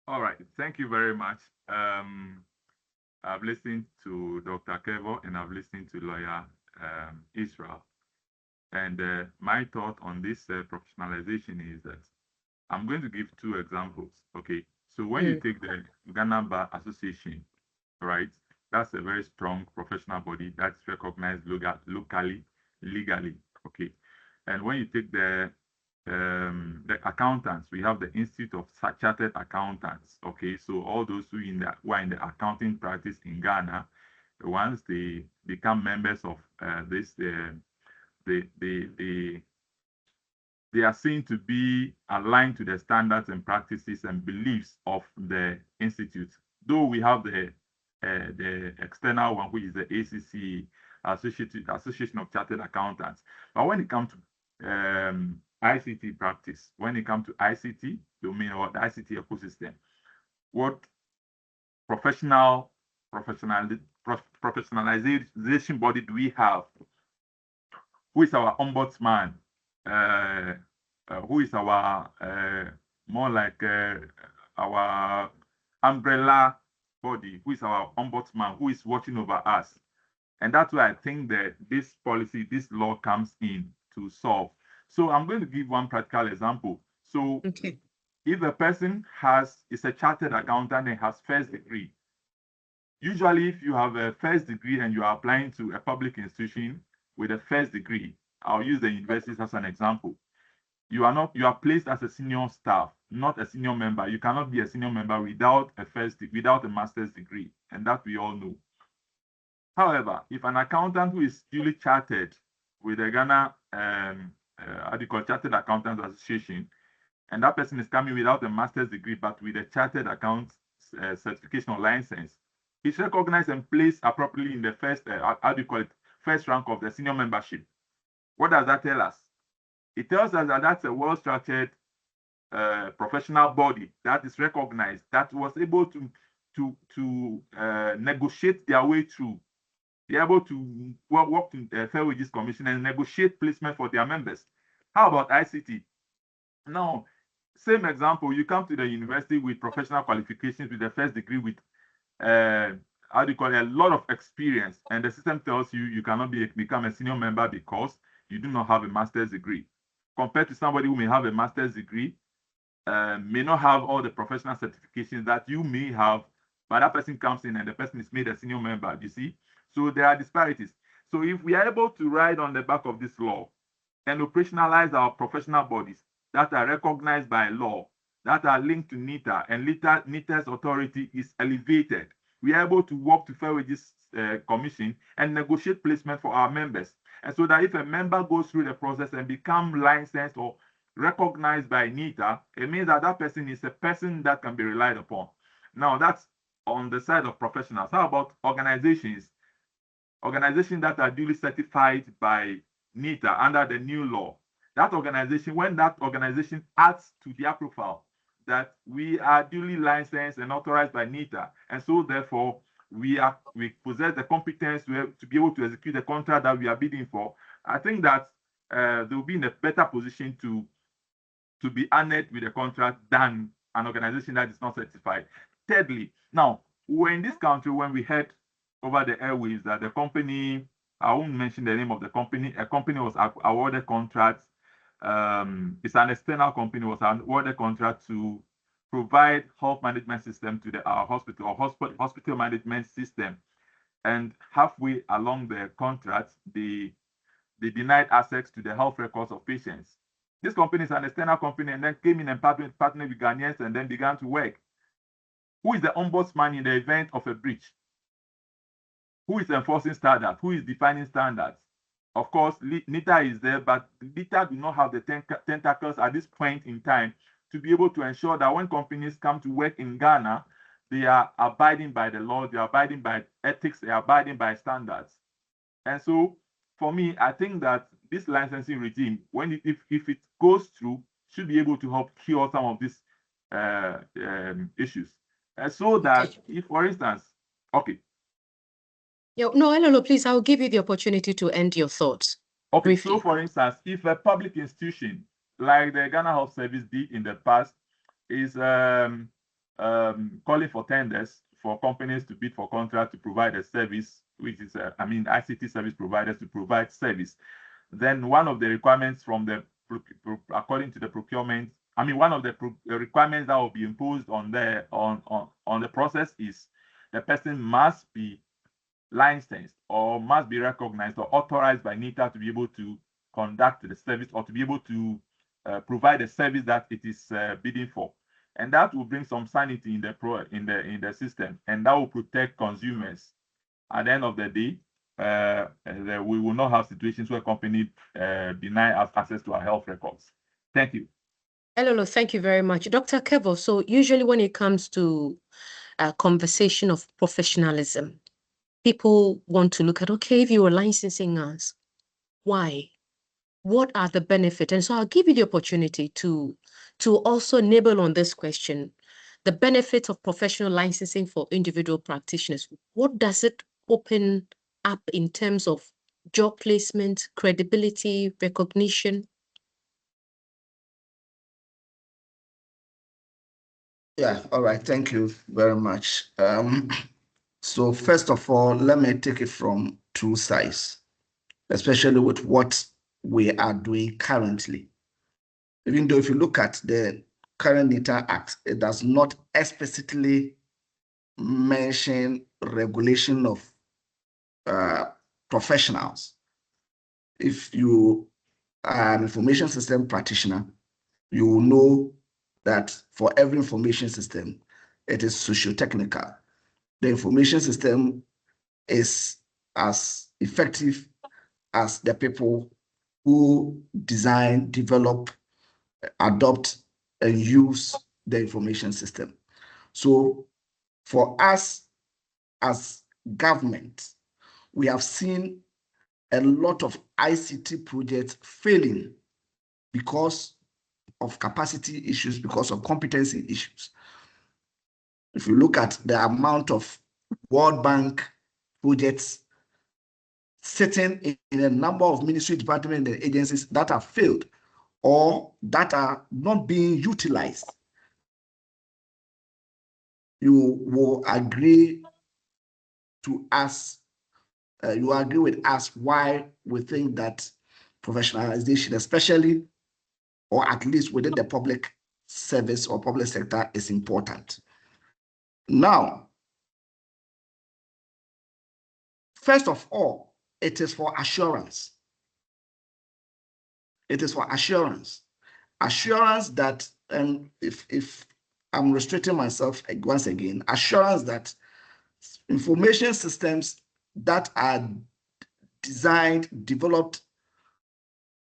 All right, thank you very much. I've listened to Dr. Kevo and I've listened to lawyer Israel. And my thought on this professionalization is that I'm going to give two examples. Okay, so when you take the Ghana Bar Association, right, that's a very strong professional body that's recognized locally, legally. Okay, and when you take the accountants, we have the Institute of Chartered Accountants. Okay, so all those who are in the accounting practice in Ghana, once they become members of this, they are seen to be aligned to the standards and practices and beliefs of the institute. Though we have the external one, which is the ACC, Association of Chartered Accountants, but when it comes to ICT practice, when it comes to ICT domain or the ICT ecosystem, what professionalization body do we have? Who is our ombudsman? Who is our more like our umbrella body? Who is our ombudsman? Who is watching over us? And that's why I think that this policy, this law comes in to solve. So I'm going to give one practical example. So if a person is a chartered accountant and has first degree, usually if you have a first degree and you are applying to a public institution with a first degree, I'll use the universities as an example. You are placed as a senior staff, not a senior member. You cannot be a senior member without a master's degree, and that we all know. However, if an accountant who is duly chartered with the Ghana Chartered Accountants Association, and that person is coming without a master's degree but with a chartered account certification or license, he's recognized and placed appropriately in the first first rank of the senior membership. What does that tell us? It tells us that that's a well-structured professional body that is recognized, that was able to to negotiate their way through, be able to work in the Fair Wages Commission and negotiate placement for their members. How about ICT? Now, same example, you come to the university with professional qualifications with a first degree with how do you call it, a lot of experience, and the system tells you you cannot become a senior member because you do not have a master's degree. Compared to somebody who may have a master's degree, may not have all the professional certifications that you may have, but that person comes in and the person is made a senior member, you see? So there are disparities. So if we are able to ride on the back of this law and operationalize our professional bodies that are recognized by law, that are linked to NITA, and NITA's authority is elevated, we are able to work to Fair Wages Commission and negotiate placement for our members. And so that if a member goes through the process and become licensed or recognized by NITA, it means that that person is a person that can be relied upon. Now, that's on the side of professionals. How about organizations? Organizations that are duly certified by NITA under the new law. That organization, when that organization adds to their profile that we are duly licensed and authorized by NITA, and so therefore we possess the competence to be able to execute the contract that we are bidding for, I think that they will be in a better position to be honored with a contract than an organization that is not certified. Thirdly, now, we're in this country when we heard over the airwaves that the company, I won't mention the name of the company, a company was awarded contracts. It's an external company, was awarded contract to provide health management system to our hospital or hospital management system. And halfway along the contract, they denied access to the health records of patients. This company is an external company and then came in and partnered with Ghanaians and then began to work. Who is the ombudsman in the event of a breach? Who is enforcing standards? Who is defining standards? Of course, NITA is there, but NITA do not have the tentacles at this point in time to be able to ensure that when companies come to work in Ghana, they are abiding by the law, they are abiding by ethics, they are abiding by standards. And so, for me, I think that this licensing regime, if it goes through, should be able to help cure some of these issues. So that if, for instance, okay. No, Elolo, please, I'll give you the opportunity to end your thoughts. Okay, briefly. So for instance, if a public institution like the Ghana Health Service did in the past is calling for tenders for companies to bid for contract to provide a service, which is, ICT service providers to provide service, then one of the requirements from the, according to the procurement, one of the requirements that will be imposed on the process is the person must be licensed or must be recognized or authorized by NITA to be able to conduct the service or to be able to provide the service that it is bidding for, and that will bring some sanity in the system, and that will protect consumers. At the end of the day, we will not have situations where companies deny us access to our health records. Thank you. Elolo, thank you very much. Dr. Kevo, so usually when it comes to a conversation of professionalism, people want to look at, okay, if you were licensing us, why? What are the benefits? And so I'll give you the opportunity to also nibble on this question. The benefits of professional licensing for individual practitioners. What does it open up in terms of job placement, credibility, recognition? Yeah, all right. Thank you very much. So first of all, let me take it from two sides, especially with what we are doing currently. Even though if you look at the current NITA Act, it does not explicitly mention regulation of professionals. If you are an information system practitioner, you will know that for every information system, it is socio-technical. The information system is as effective as the people who design, develop, adopt, and use the information system. So for us as government, we have seen a lot of ICT projects failing because of capacity issues, because of competency issues. If you look at the amount of World Bank projects sitting in a number of ministry departments and agencies that have failed or that are not being utilized, you will agree to us, you agree with us why we think that professionalization, especially or at least within the public service or public sector, is important. Now, first of all, it is for assurance. It is for assurance. Assurance that, and if I'm restricting myself once again, assurance that information systems that are designed, developed,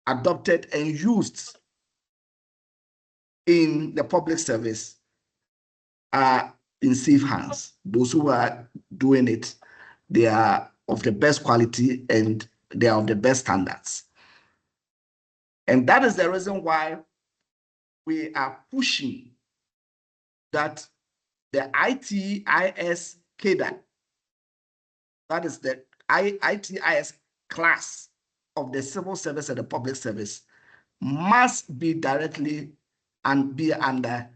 adopted, and used in the public service are in safe hands. Those who are doing it, they are of the best quality and they are of the best standards. And that is the reason why we are pushing that the ITIS cadre, that is the ITIS class of the civil service and the public service, must be directly and be under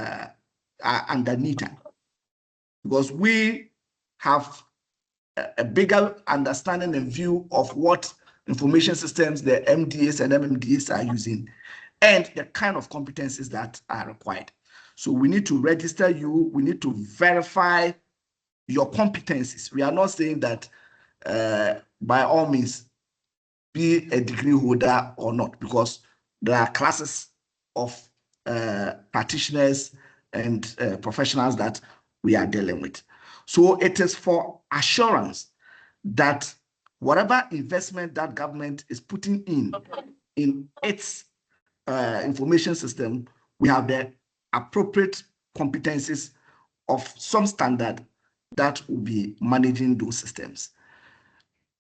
NITA, because we have a bigger understanding and view of what information systems the MDAs and MMDAs are using and the kind of competencies that are required. So we need to register you, we need to verify your competencies. We are not saying that by all means be a degree holder or not, because there are classes of practitioners and professionals that we are dealing with. So it is for assurance that whatever investment that government is putting in its information system, we have the appropriate competencies of some standard that will be managing those systems.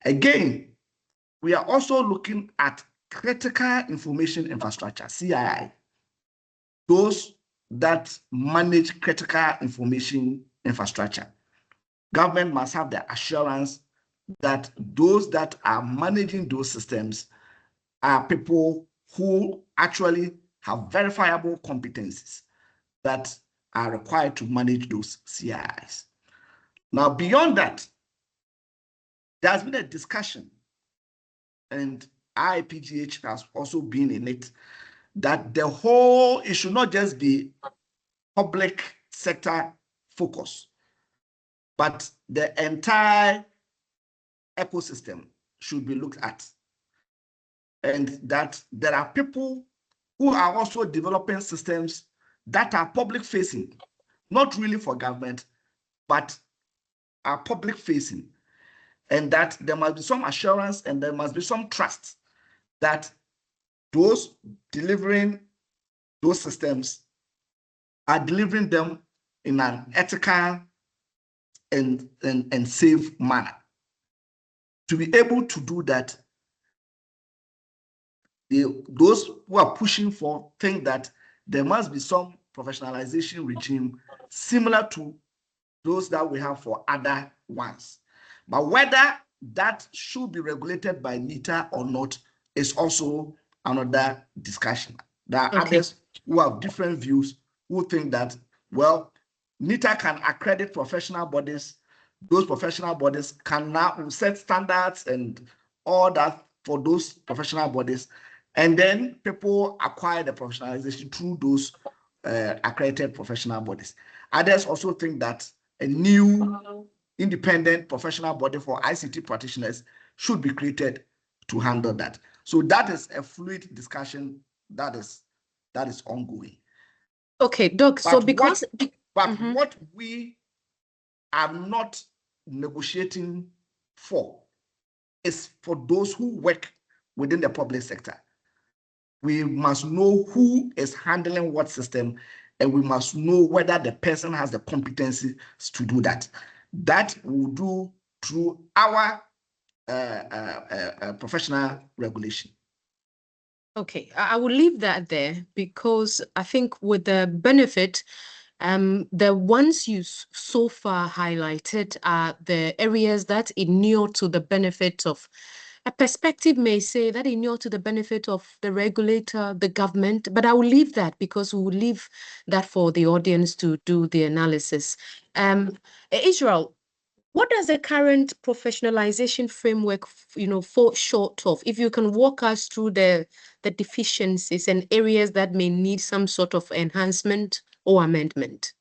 Again, we are also looking at critical information infrastructure, CII, those that manage critical information infrastructure. Government must have the assurance that those that are managing those systems are people who actually have verifiable competencies that are required to manage those CIIs. Now, beyond that, there has been a discussion, and IIPGH has also been in it, that the whole, it should not just be public sector focus, but the entire ecosystem should be looked at. And that there are people who are also developing systems that are public facing, not really for government, but are public facing. And that there must be some assurance and there must be some trust that those delivering those systems are delivering them in an ethical and safe manner. To be able to do that, those who are pushing for think that there must be some professionalization regime similar to those that we have for other ones. But whether that should be regulated by NITA or not is also another discussion. There are others who have different views, who think that, well, NITA can accredit professional bodies. Those professional bodies can now set standards and all that for those professional bodies. And then people acquire the professionalization through those accredited professional bodies. Others also think that a new independent professional body for ICT practitioners should be created to handle that. So that is a fluid discussion that is ongoing. Okay, Doc. So because what we are not negotiating for is for those who work within the public sector. We must know who is handling what system, and we must know whether the person has the competency to do that. That we'll do through our professional regulation. Okay, I will leave that there because I think with the benefit The ones you so far highlighted are the areas that inure to the benefit of a perspective may say that inure to the benefit of the regulator, the government, but I will leave that because we will leave that for the audience to do the analysis. Israel, what does the current professionalization framework, fall short of? If you can walk us through the deficiencies and areas that may need some sort of enhancement or amendment.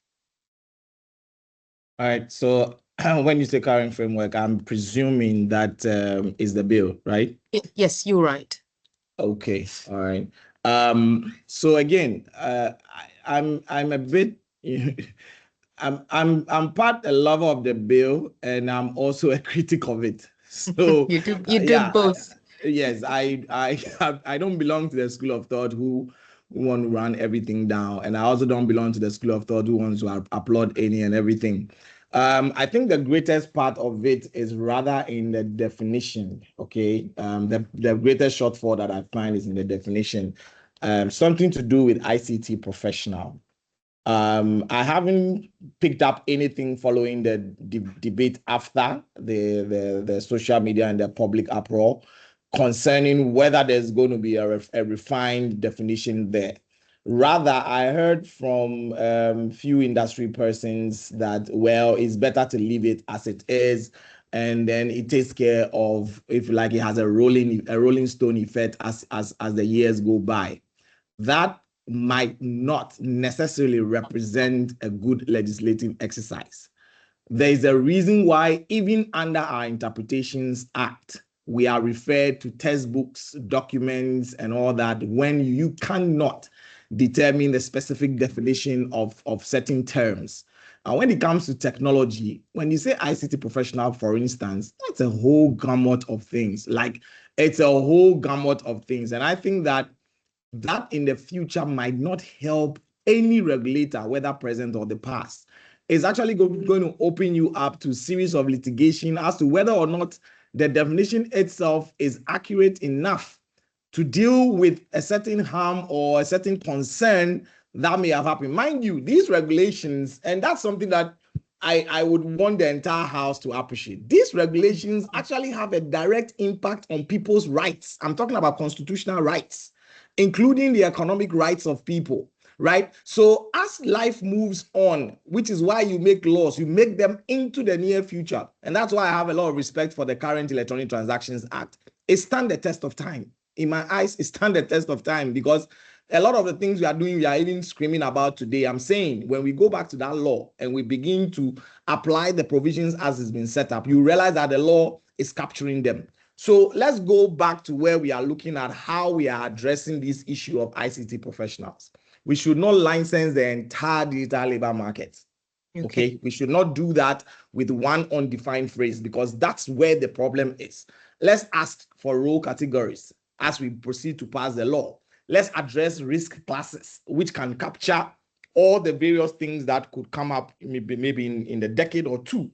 All right. So when you say current framework, I'm presuming that is the bill, right? Yes, you're right. Okay. All right. So again, I'm a bit I'm part a lover of the bill, and I'm also a critic of it. So you do yeah, both. yes, I don't belong to the school of thought who want to run everything down, and I also don't belong to the school of thought who wants to applaud any and everything. I think the greatest part of it is rather in the definition. Okay, the greatest shortfall that I find is in the definition, something to do with ICT professional. I haven't picked up anything following the debate after the social media and the public uproar concerning whether there's going to be a refined definition there. Rather, I heard from few industry persons that, well, it's better to leave it as it is, and then it takes care of, if like, it has a rolling stone effect as the years go by. That might not necessarily represent a good legislative exercise. There is a reason why, even under our Interpretations Act, we are referred to textbooks, documents, and all that when you cannot determine the specific definition of certain terms. And when it comes to technology, when you say ICT professional, for instance, that's a whole gamut of things. Like, it's a whole gamut of things. And I think that in the future might not help any regulator, whether present or the past. It's actually going to open you up to a series of litigation as to whether or not the definition itself is accurate enough to deal with a certain harm or a certain concern that may have happened. Mind you, these regulations, and that's something that I would want the entire house to appreciate. These regulations actually have a direct impact on people's rights. I'm talking about constitutional rights, including the economic rights of people, right? So as life moves on, which is why you make laws, you make them into the near future. And that's why I have a lot of respect for the current Electronic Transactions Act. It stands the test of time. In my eyes, it stands the test of time because a lot of the things we are doing, we are even screaming about today. I'm saying when we go back to that law and we begin to apply the provisions as it's been set up, you realize that the law is capturing them. So let's go back to where we are looking at how we are addressing this issue of ICT professionals. We should not license the entire digital labor market. Okay. We should not do that with one undefined phrase because that's where the problem is. Let's ask for role categories as we proceed to pass the law. Let's address risk classes, which can capture all the various things that could come up maybe in the decade or two.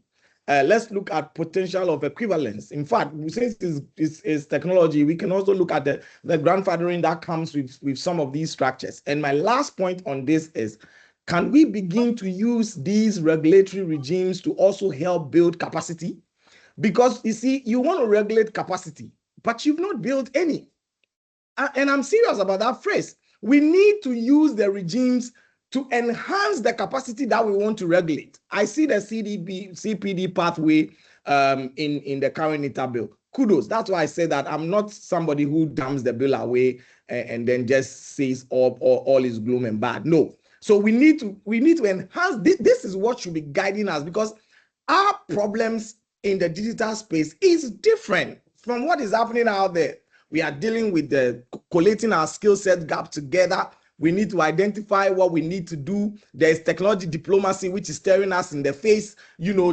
Let's look at potential of equivalence. In fact, since it's technology, we can also look at the grandfathering that comes with some of these structures. And my last point on this is, can we begin to use these regulatory regimes to also help build capacity? Because you see, you want to regulate capacity, but you've not built any. And I'm serious about that phrase. We need to use the regimes to enhance the capacity that we want to regulate. I see the CPD pathway in the current ITA bill. Kudos. That's why I say that I'm not somebody who dumps the bill away and then just says all is gloom and bad. No. So we need to enhance this. This is what should be guiding us because our problems in the digital space is different from what is happening out there. We are dealing with the collating our skill set gap together. We need to identify what we need to do. There's technology diplomacy, which is staring us in the face.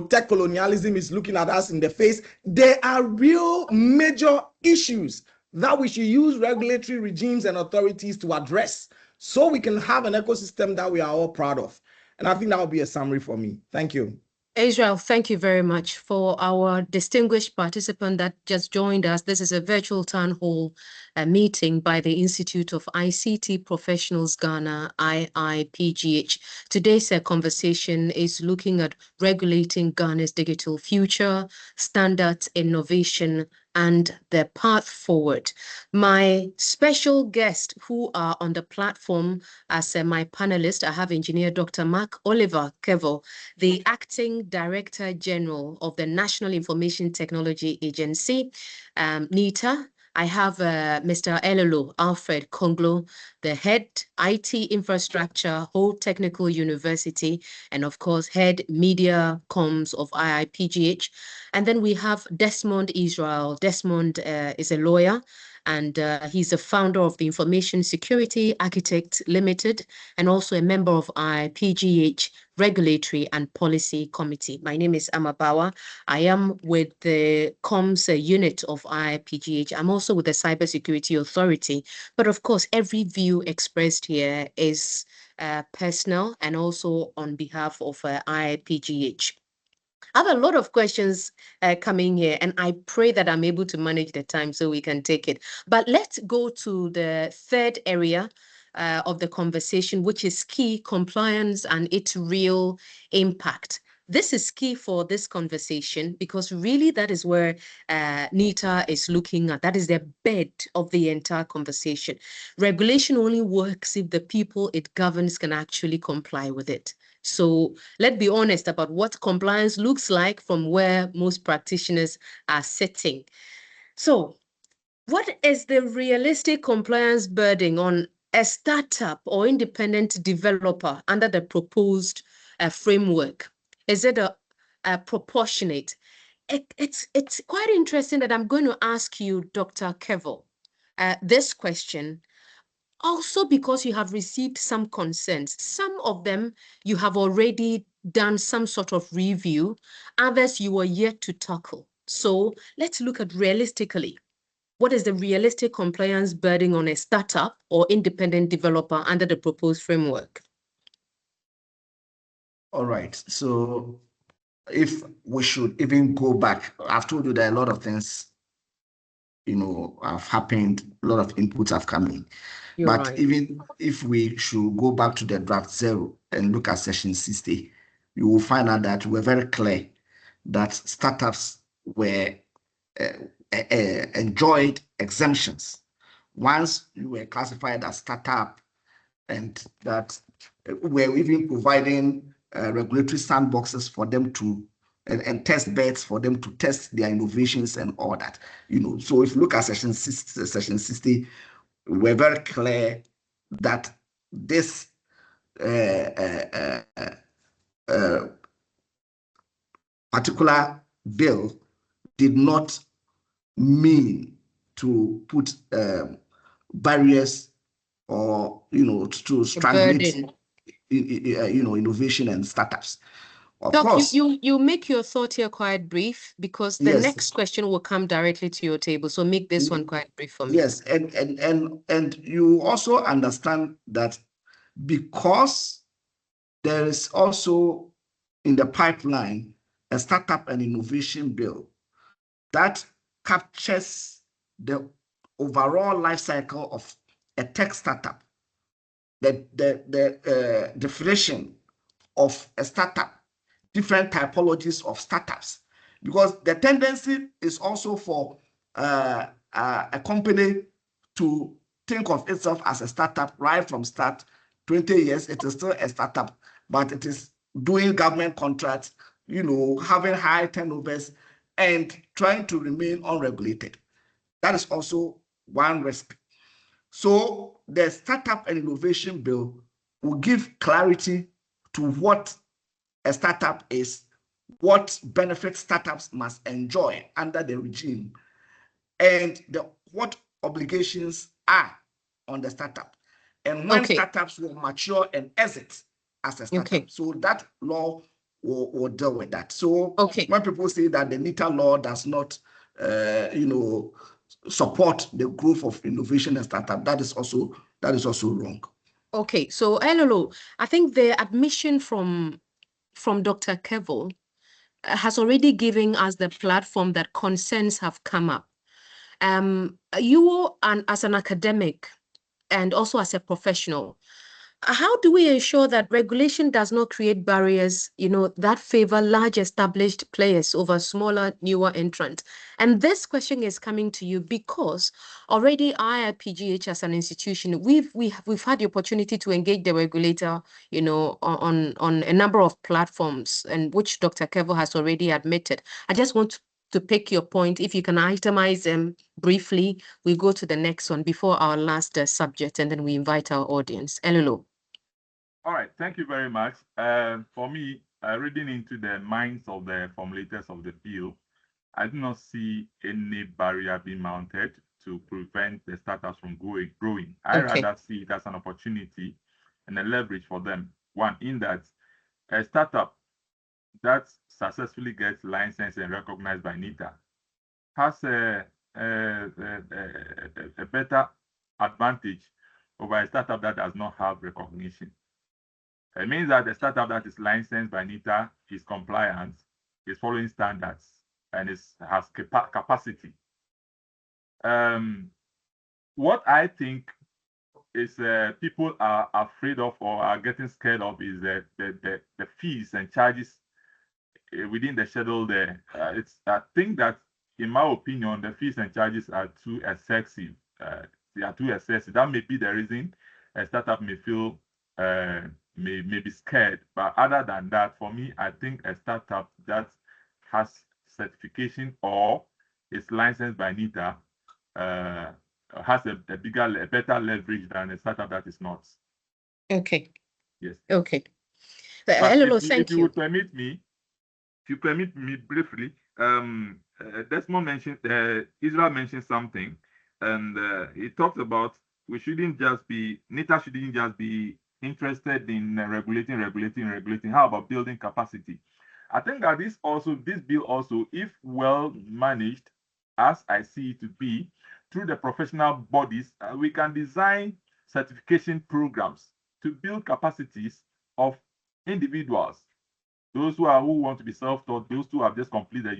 Tech colonialism is looking at us in the face. There are real major issues that we should use regulatory regimes and authorities to address so we can have an ecosystem that we are all proud of. And I think that will be a summary for me. Thank you. Israel, thank you very much. For our distinguished participant that just joined us, this is a virtual town hall meeting by the Institute of ICT Professionals Ghana, IIPGH. Today's conversation is looking at regulating Ghana's digital future, standards, innovation, and the path forward. My special guests who are on the platform as my panelist, I have Engineer Dr. Mark Oliver Kevo, the Acting Director General of the National Information Technology Agency, NITA. I have Mr. Elolo Alfred Konglo, the Head IT Infrastructure, Whole Technical University, and of course, Head Media Comms of IIPGH. And then we have Desmond Israel. Desmond is a lawyer, and he's the founder of the Information Security Architect Limited, and also a member of IIPGH Regulatory and Policy Committee. My name is Amabawa. I am with the comms unit of IIPGH. I'm also with the Cybersecurity Authority. But of course, every view expressed here is personal and also on behalf of IIPGH. I have a lot of questions coming here, and I pray that I'm able to manage the time so we can take it. But let's go to the third area of the conversation, which is key compliance and its real impact. This is key for this conversation because really that is where NITA is looking at. That is the bed of the entire conversation. Regulation only works if the people it governs can actually comply with it. So let's be honest about what compliance looks like from where most practitioners are sitting. So what is the realistic compliance burden on a startup or independent developer under the proposed framework? Is it a proportionate? It's quite interesting that I'm going to ask you, Dr. Kevo, this question. Also, because you have received some concerns, some of them you have already done some sort of review, others you are yet to tackle. So let's look at realistically. What is the realistic compliance burden on a startup or independent developer under the proposed framework? All right. So if we should even go back, I've told you that a lot of things, have happened, a lot of inputs have come in. You're But right. even if we should go back to the draft 0 and look at section 60, you will find out that we're very clear that startups were enjoyed exemptions once you were classified as startup, and that we're even providing regulatory sandboxes for them to and test beds for them to test their innovations and all that. So if you look at section 60, we're very clear that this particular bill did not mean to put barriers or to strangulate innovation and startups. Of Doc, course, you make your thought here quite brief because the yes, next question will come directly to your table. So make this one quite brief for me. Yes, and you also understand that because there is also in the pipeline a startup and innovation bill that captures the overall life cycle of a tech startup, the definition of a startup, different typologies of startups, because the tendency is also for a company to think of itself as a startup right from start. 20 years, it is still a startup, but it is doing government contracts, having high turnovers and trying to remain unregulated. That is also one risk. So the startup and innovation bill will give clarity to what a startup is, what benefits startups must enjoy under the regime, and what obligations are on the startup, and when startups will mature and exit as a startup. Okay. So that law will deal with that. So when people say that the NITA law does not, support the growth of innovation and startup, that is also wrong. Okay, so Elolo, I think the admission from Dr. Kevo has already given us the platform that concerns have come up. You, as an academic and also as a professional, how do we ensure that regulation does not create barriers, that favor large established players over smaller, newer entrants? And this question is coming to you because already IIPGH as an institution, we've had the opportunity to engage the regulator, on a number of platforms, and which Dr. Kevo has already admitted. I just want to pick your point. If you can itemize them briefly, we go to the next one before our last subject, and then we invite our audience. Elolo. All right, thank you very much. For me, reading into the minds of the formulators of the bill, I do not see any barrier being mounted to prevent the startups from growing. I rather see it as an opportunity and a leverage for them. One, in that a startup that successfully gets licensed and recognized by NITA has a better advantage over a startup that does not have recognition. It means that the startup that is licensed by NITA is compliant, is following standards, and has capacity. What I think is people are afraid of or are getting scared of is the fees and charges within the schedule there. I think that, in my opinion, the fees and charges are too excessive. They are too excessive. That may be the reason a startup may feel may be scared. But other than that, for me, I think a startup that has certification or is licensed by NITA has a better leverage than a startup that is not. Okay. Yes. Okay. Elolo, thank you. If you permit me briefly, Desmond mentioned, Israel mentioned something, and he talked about NITA shouldn't just be interested in regulating. How about building capacity? I think that this bill also, if well managed, as I see it to be, through the professional bodies, we can design certification programs to build capacities of individuals, those who want to be self-taught, those who have just completed the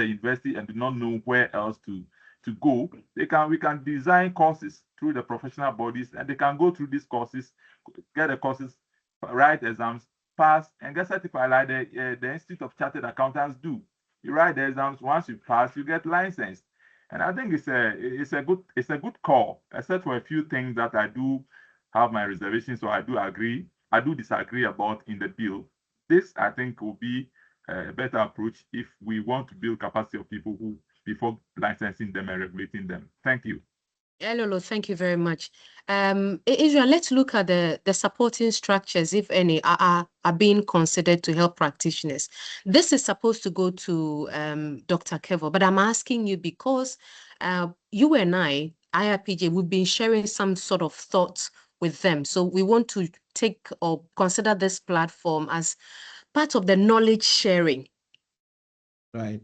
university and do not know where else to go. We can design courses through the professional bodies, and they can go through these courses, get the courses, write exams, pass, and get certified like the Institute of Chartered Accountants do. You write the exams, once you pass, you get licensed. And I think it's a good call, except for a few things that I do have my reservations, so I do disagree about in the bill. This, I think, will be a better approach if we want to build capacity of people before licensing them and regulating them. Thank you. Elolo, thank you very much. Israel, let's look at the supporting structures, if any, are being considered to help practitioners. This is supposed to go to Dr. Kevo, but I'm asking you because you and IIPGH, we've been sharing some sort of thoughts with them. So we want to take or consider this platform as part of the knowledge sharing. Right.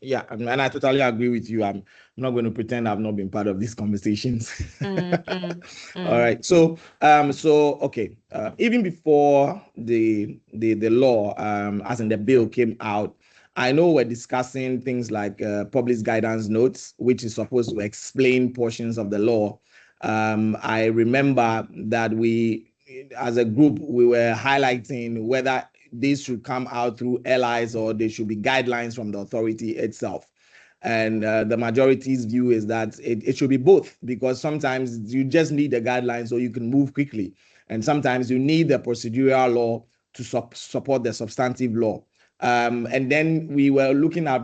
Yeah. And I totally agree with you. I'm not going to pretend I've not been part of these conversations. All right. So, okay. Even before the law, as in the bill came out, I know we're discussing things like public guidance notes, which is supposed to explain portions of the law. I remember that we, as a group, we were highlighting whether these should come out through LIs or they should be guidelines from the authority itself. And the majority's view is that it should be both, because sometimes you just need the guidelines so you can move quickly. And sometimes you need the procedural law to support the substantive law. And then we were looking at,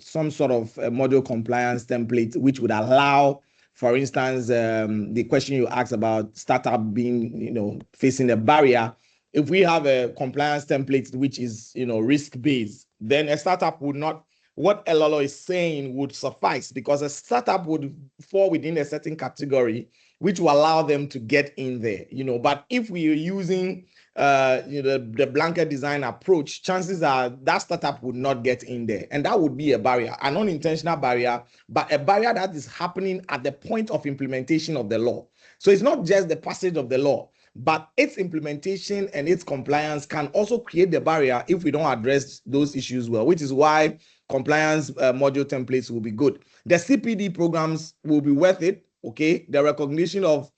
some sort of model compliance template, which would allow, for instance, the question you asked about startup being, facing a barrier. If we have a compliance template which is, risk-based, then a startup would not, what Elolo is saying would suffice, because a startup would fall within a certain category which will allow them to get in there, But if we are using, the blanket design approach, chances are that startup would not get in there. And that would be a barrier, an unintentional barrier, but a barrier that is happening at the point of implementation of the law. So it's not just the passage of the law, but its implementation and its compliance can also create the barrier if we don't address those issues well, which is why compliance module templates will be good. The CPD programs will be worth it, okay? The recognition of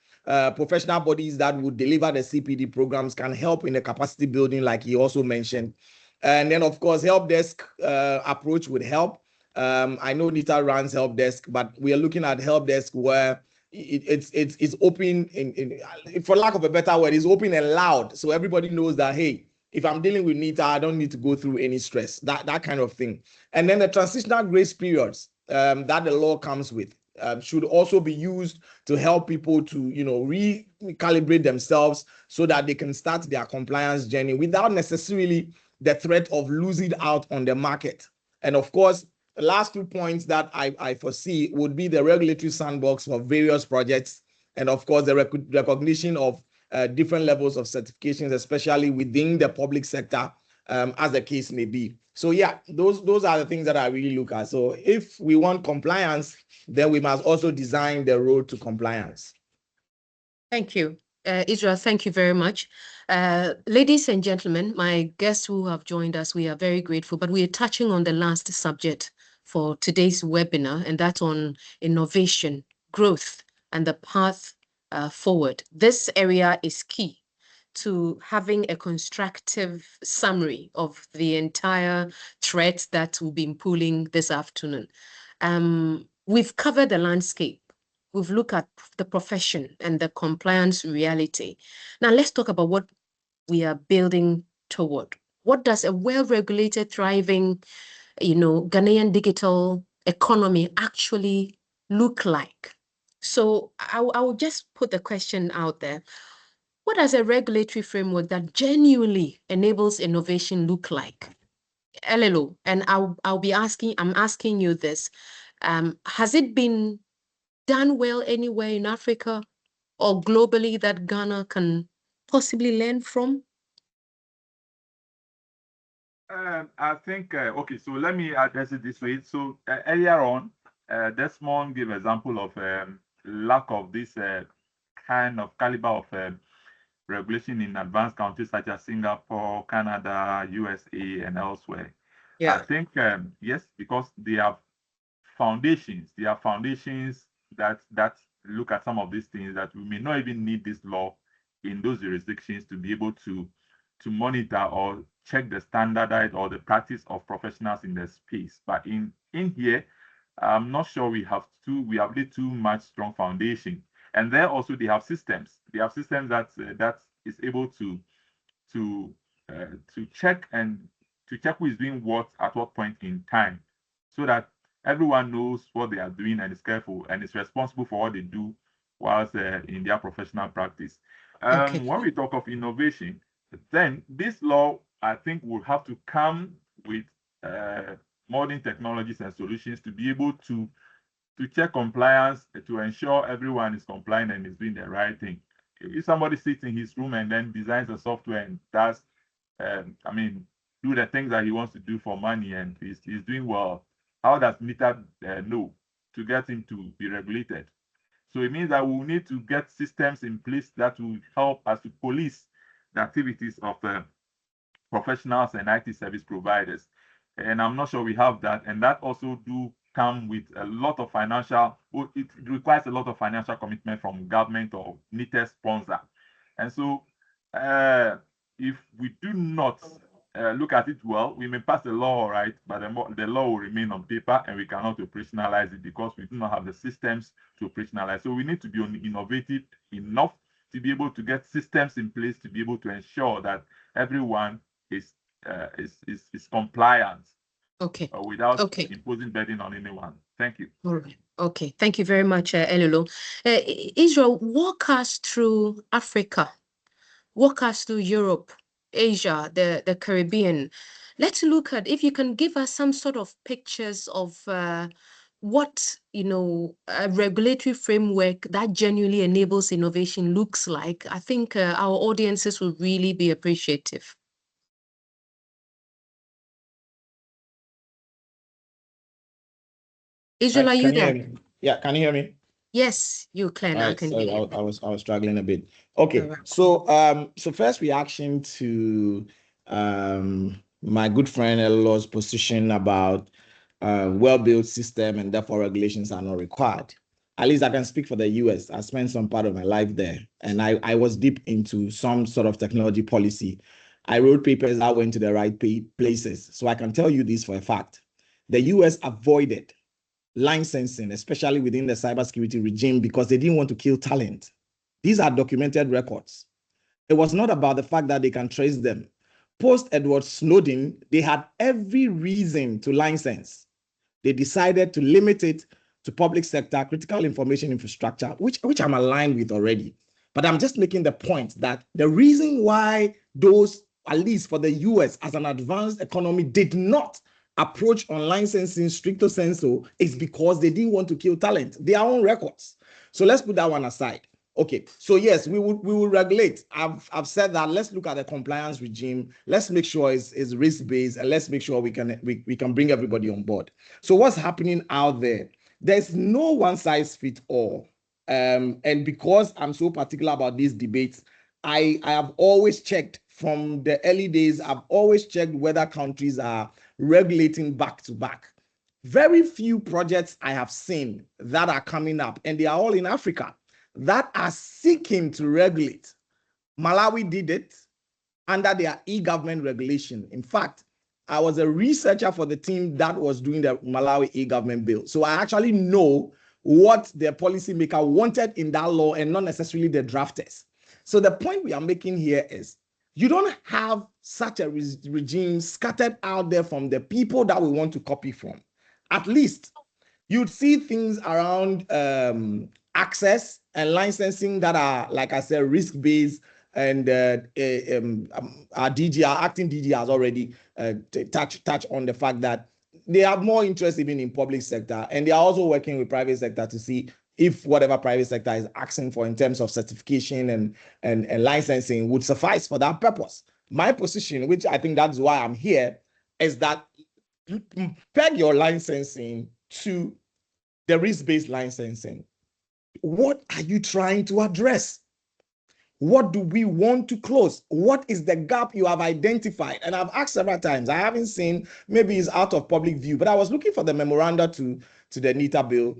professional bodies that would deliver the CPD programs can help in the capacity building, like he also mentioned. And then, of course, help desk approach would help. I know Nita runs help desk, but we are looking at help desk where it's open for lack of a better word, it's open and loud, so everybody knows that, hey, if I'm dealing with Nita, I don't need to go through any stress, that kind of thing. And then the transitional grace periods that the law comes with should also be used to help people to, recalibrate themselves so that they can start their compliance journey without necessarily the threat of losing out on the market. And of course, the last 2 points that I foresee would be the regulatory sandbox for various projects, and of course, the recognition of different levels of certifications, especially within the public sector, as the case may be. So yeah, those are the things that I really look at. So if we want compliance, then we must also design the road to compliance. Thank you. Israel, thank you very much. Ladies and gentlemen, my guests who have joined us, we are very grateful, but we are touching on the last subject for today's webinar, and that's on innovation, growth, and the path forward. This area is key to having a constructive summary of the entire thread that we've been pulling this afternoon. We've covered the landscape. We've looked at the profession and the compliance reality. Now let's talk about what we are building toward. What does a well-regulated, thriving, Ghanaian digital economy actually look like? So I will just put the question out there. What does a regulatory framework that genuinely enables innovation look like? LLO, and I'm asking you this. Has it been done well anywhere in Africa or globally that Ghana can possibly learn from? I think, okay, so let me address it this way. So earlier on, Desmond gave example of lack of this kind of caliber of regulation in advanced countries such as Singapore, Canada, USA, and elsewhere. I think, yes, because they have foundations. They are foundations that look at some of these things that we may not even need this law in those jurisdictions to be able to monitor or check the standardized or the practice of professionals in the space. But in here, I'm not sure we have laid too much strong foundation. And there also they have systems. They have systems that is able to check who is doing what at what point in time, so that everyone knows what they are doing and is careful and is responsible for what they do whilst in their professional practice. When we talk of innovation, then this law, I think, will have to come with modern technologies and solutions to be able to check compliance, to ensure everyone is compliant and is doing the right thing. If somebody sits in his room and then designs a software and does, do the things that he wants to do for money and he's doing well, how does NITA know to get him to be regulated? So it means that we will need to get systems in place that will help us to police the activities of professionals and IT service providers. And I'm not sure we have that. And that also do come with a lot of financial, it requires a lot of financial commitment from government or NITA sponsor. And so if we do not look at it well, we may pass the law, all right, but the law will remain on paper and we cannot operationalize it because we do not have the systems to operationalize. So we need to be innovative enough to be able to get systems in place to be able to ensure that everyone is compliant. Without imposing burden on anyone. Thank you. All right. Okay. Thank you very much, Elilo. Israel, walk us through Africa. Walk us through Europe, Asia, the Caribbean. Let's look at, if you can give us some sort of pictures of what, a regulatory framework that genuinely enables innovation looks like. I think our audiences will really be appreciative. Israel, are you there? Yeah, can you hear me? Yes, you can. All I right, can so hear you. I was struggling a bit. Okay, You're so first reaction to my good friend Elo's position about well-built system and therefore regulations are not required. At least I can speak for the US. I spent some part of my life there, and I was deep into some sort of technology policy. I wrote papers that went to the right places, so I can tell you this for a fact. The US avoided licensing, especially within the cybersecurity regime, because they didn't want to kill talent. These are documented records. It was not about the fact that they can trace them. Post Edward Snowden, they had every reason to license. They decided to limit it to public sector critical information infrastructure, which I'm aligned with already. But I'm just making the point that the reason why those, at least for the US as an advanced economy, did not approach on licensing stricto sensu is because they didn't want to kill talent, their own records. So let's put that one aside. Okay, so yes, we will regulate. I've said that. Let's look at the compliance regime. Let's make sure it's risk based, and let's make sure we can bring everybody on board. So what's happening out there? There's no one size fits all. And because I'm so particular about these debates, I have always checked from the early days. I've always checked whether countries are regulating back to back. Very few projects I have seen that are coming up, and they are all in Africa, that are seeking to regulate. Malawi did it under their e-government regulation. In fact, I was a researcher for the team that was doing the Malawi e-government bill. So I actually know what the policymaker wanted in that law and not necessarily the drafters. So the point we are making here is you don't have such a regime scattered out there from the people that we want to copy from. At least you'd see things around access and licensing that are, like I said, risk-based, and our DG, our acting DG has already touch on the fact that they have more interest even in public sector, and they are also working with private sector to see if whatever private sector is asking for in terms of certification and licensing would suffice for that purpose. My position, which I think that's why I'm here, is that peg your licensing to the risk-based licensing. What are you trying to address? What do we want to close? What is the gap you have identified? And I've asked several times. I haven't seen, maybe it's out of public view, but I was looking for the memoranda to the NITA bill,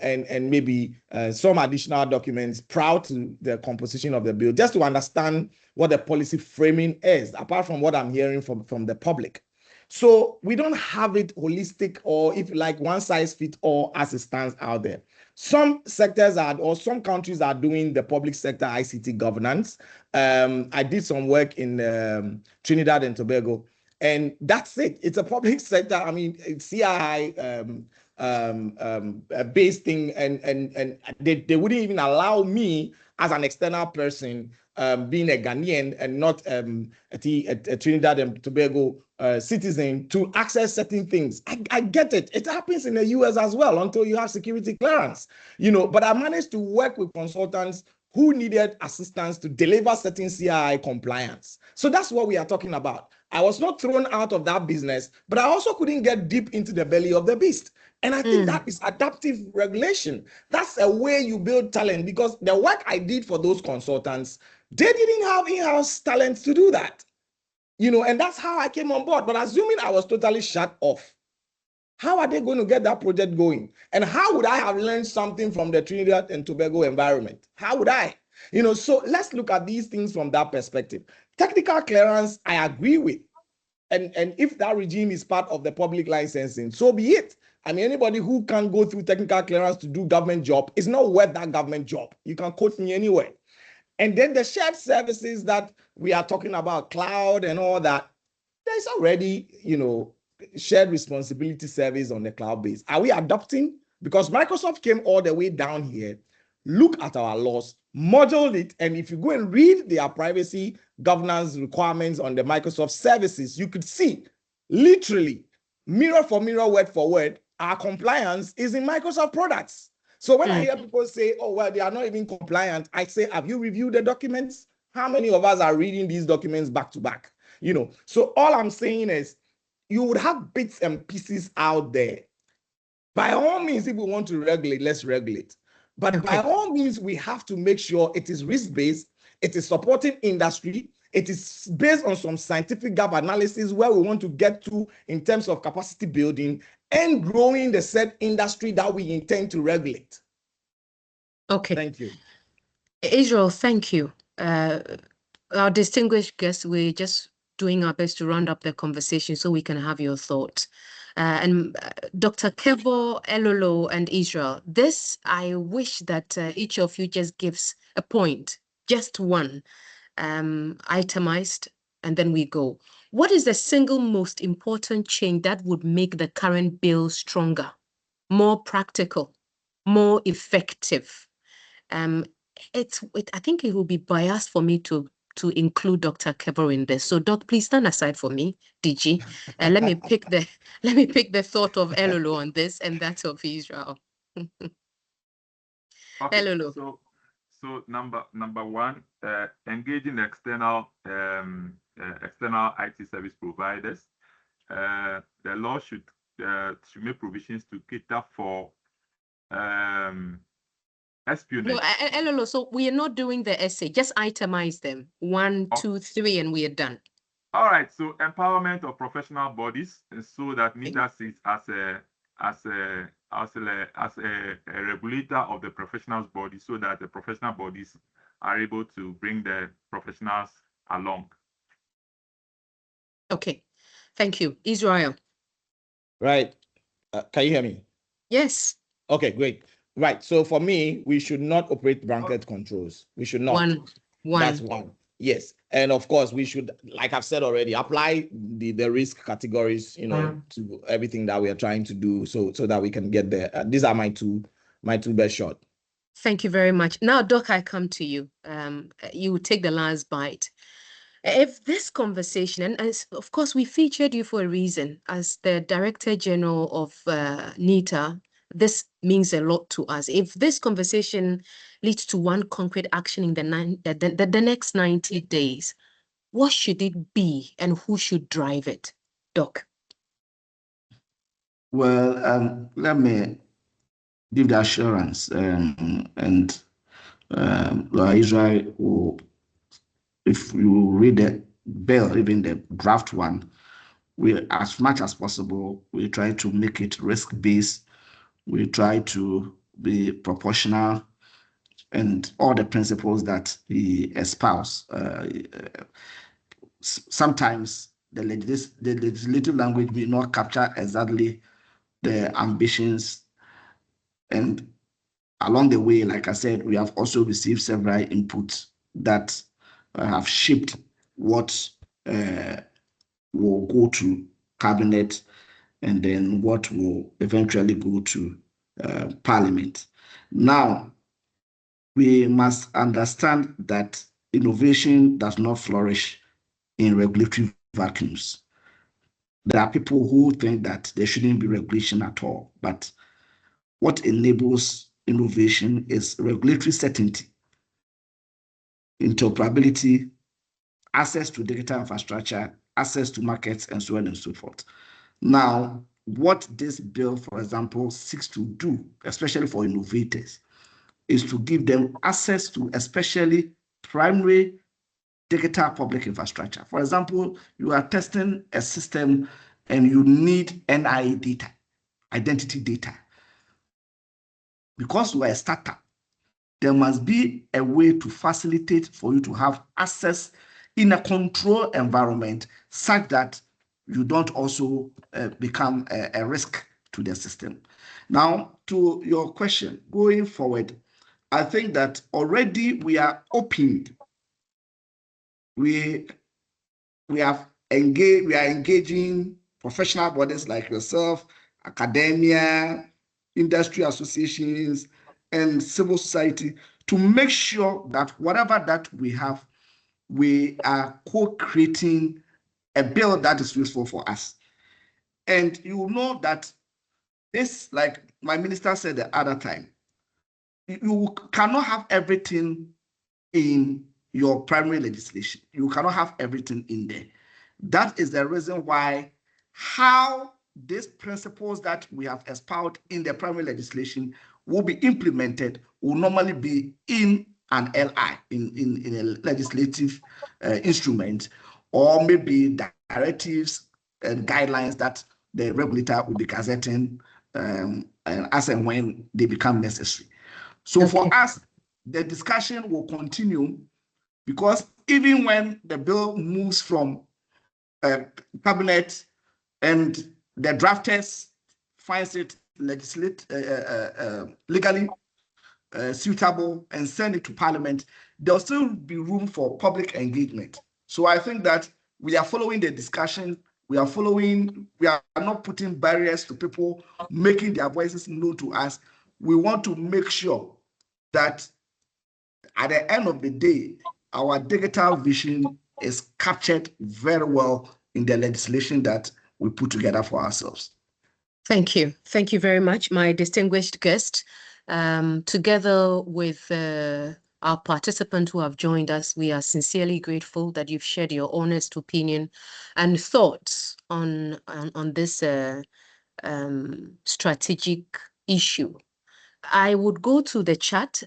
and maybe some additional documents prior to the composition of the bill, just to understand what the policy framing is, apart from what I'm hearing from the public. So we don't have it holistic, or if like one size fits all as it stands out there. Some sectors are, or some countries are doing the public sector ICT governance. I did some work in Trinidad and Tobago, and that's it. It's a public sector. I mean, it's CII based thing, and they wouldn't even allow me as an external person, being a Ghanaian and not a Trinidad and Tobago citizen, to access certain things. I get it. It happens in the US as well until you have security clearance, but I managed to work with consultants who needed assistance to deliver certain CII compliance. So that's what we are talking about. I was not thrown out of that business, but I also couldn't get deep into the belly of the beast. And I think that is adaptive regulation. That's a way you build talent, because the work I did for those consultants, they didn't have in-house talent to do that. And that's how I came on board. But assuming I was totally shut off, how are they going to get that project going? And how would I have learned something from the Trinidad and Tobago environment? How would I? So let's look at these things from that perspective. Technical clearance, I agree with. And if that regime is part of the public licensing, so be it. I mean, anybody who can go through technical clearance to do government job is not worth that government job. You can quote me anywhere. And then the shared services that we are talking about, cloud and all that, there's already, shared responsibility service on the cloud base. Are we adopting? Because Microsoft came all the way down here, look at our laws, modeled it, and if you go and read their privacy governance requirements on the Microsoft services, you could see literally mirror for mirror, word for word, our compliance is in Microsoft products. So when I hear people say, oh, well, they are not even compliant, I say, have you reviewed the documents? How many of us are reading these documents back to back? So all I'm saying is you would have bits and pieces out there. By all means, if we want to regulate, let's regulate. But by all means, we have to make sure it is risk-based, it is supporting industry, it is based on some scientific gap analysis where we want to get to in terms of capacity building and growing the said industry that we intend to regulate. Okay. Thank you. Israel, thank you. Our distinguished guests, we're just doing our best to round up the conversation so we can have your thoughts. Dr. Kevo, Elolo, and Israel, this, I wish that each of you just gives a point, just one, itemized, and then we go. What is the single most important change that would make the current bill stronger, more practical, more effective? I think it will be biased for me to include Dr. Kevo in this. So, Doc, please stand aside for me, DG. Let me pick the thought of Elolo on this and that of Israel. Okay, Elolo. So number one, engaging external IT service providers. The law should make provisions to cater for espionage. No, Elolo, so we are not doing the essay, just itemize them. 1, 2, 3, and we are done. All right, so empowerment of professional bodies, so that NITA sits as a regulator of the professionals body, so that the professional bodies are able to bring the professionals along. Okay, thank you. Israel. Right. Can you hear me? Yes. Okay, great. Right. So for me, we should not operate blanket controls. We should not. One. That's one. Yes. And of course, we should, like I've said already, apply the risk categories, to everything that we are trying to do so that we can get there. These are my two best shot. Thank you very much. Now, Doc, I come to you. You take the last bite. If this conversation, and of course, we featured you for a reason as the Director General of NITA, this means a lot to us. If this conversation leads to one concrete action in the next 90 days, what should it be and who should drive it? Doc. Well, let me give the assurance, and Israel, if you read the bill, even the draft one, we, as much as possible, we try to make it risk-based. We try to be proportional, and all the principles that he espoused. Sometimes the legislative language may not capture exactly the ambitions, and along the way, like I said, we have also received several inputs that have shaped what will go to cabinet and then what will eventually go to parliament. Now, we must understand that innovation does not flourish in regulatory vacuums. There are people who think that there shouldn't be regulation at all, but what enables innovation is regulatory certainty, interoperability, access to digital infrastructure, access to markets, and so on and so forth. Now, what this bill, for example, seeks to do, especially for innovators, is to give them access to especially primary digital public infrastructure. For example, you are testing a system and you need NIA data, identity data. Because you are a startup, there must be a way to facilitate for you to have access in a controlled environment such that you don't also become a risk to the system. Now, to your question, going forward, I think that already we are opened. We are engaging professional bodies like yourself, academia, industry associations, and civil society to make sure that whatever that we have, we are co-creating a bill that is useful for us. And you know that this, like my minister said the other time, you cannot have everything in your primary legislation. You cannot have everything in there. That is the reason why how these principles that we have espoused in the primary legislation will be implemented will normally be in an LI, in a legislative instrument, or maybe directives and guidelines that the regulator will be gazetting as and when they become necessary. So for us, the discussion will continue, because even when the bill moves from cabinet and the drafters finds it legally suitable and send it to Parliament, there'll still be room for public engagement. So I think that we are following the discussion. We are not putting barriers to people making their voices known to us. We want to make sure that at the end of the day, our digital vision is captured very well in the legislation that we put together for ourselves. Thank you. Thank you very much, my distinguished guest. Together with our participants who have joined us, we are sincerely grateful that you've shared your honest opinion and thoughts on this strategic issue. I would go to the chat.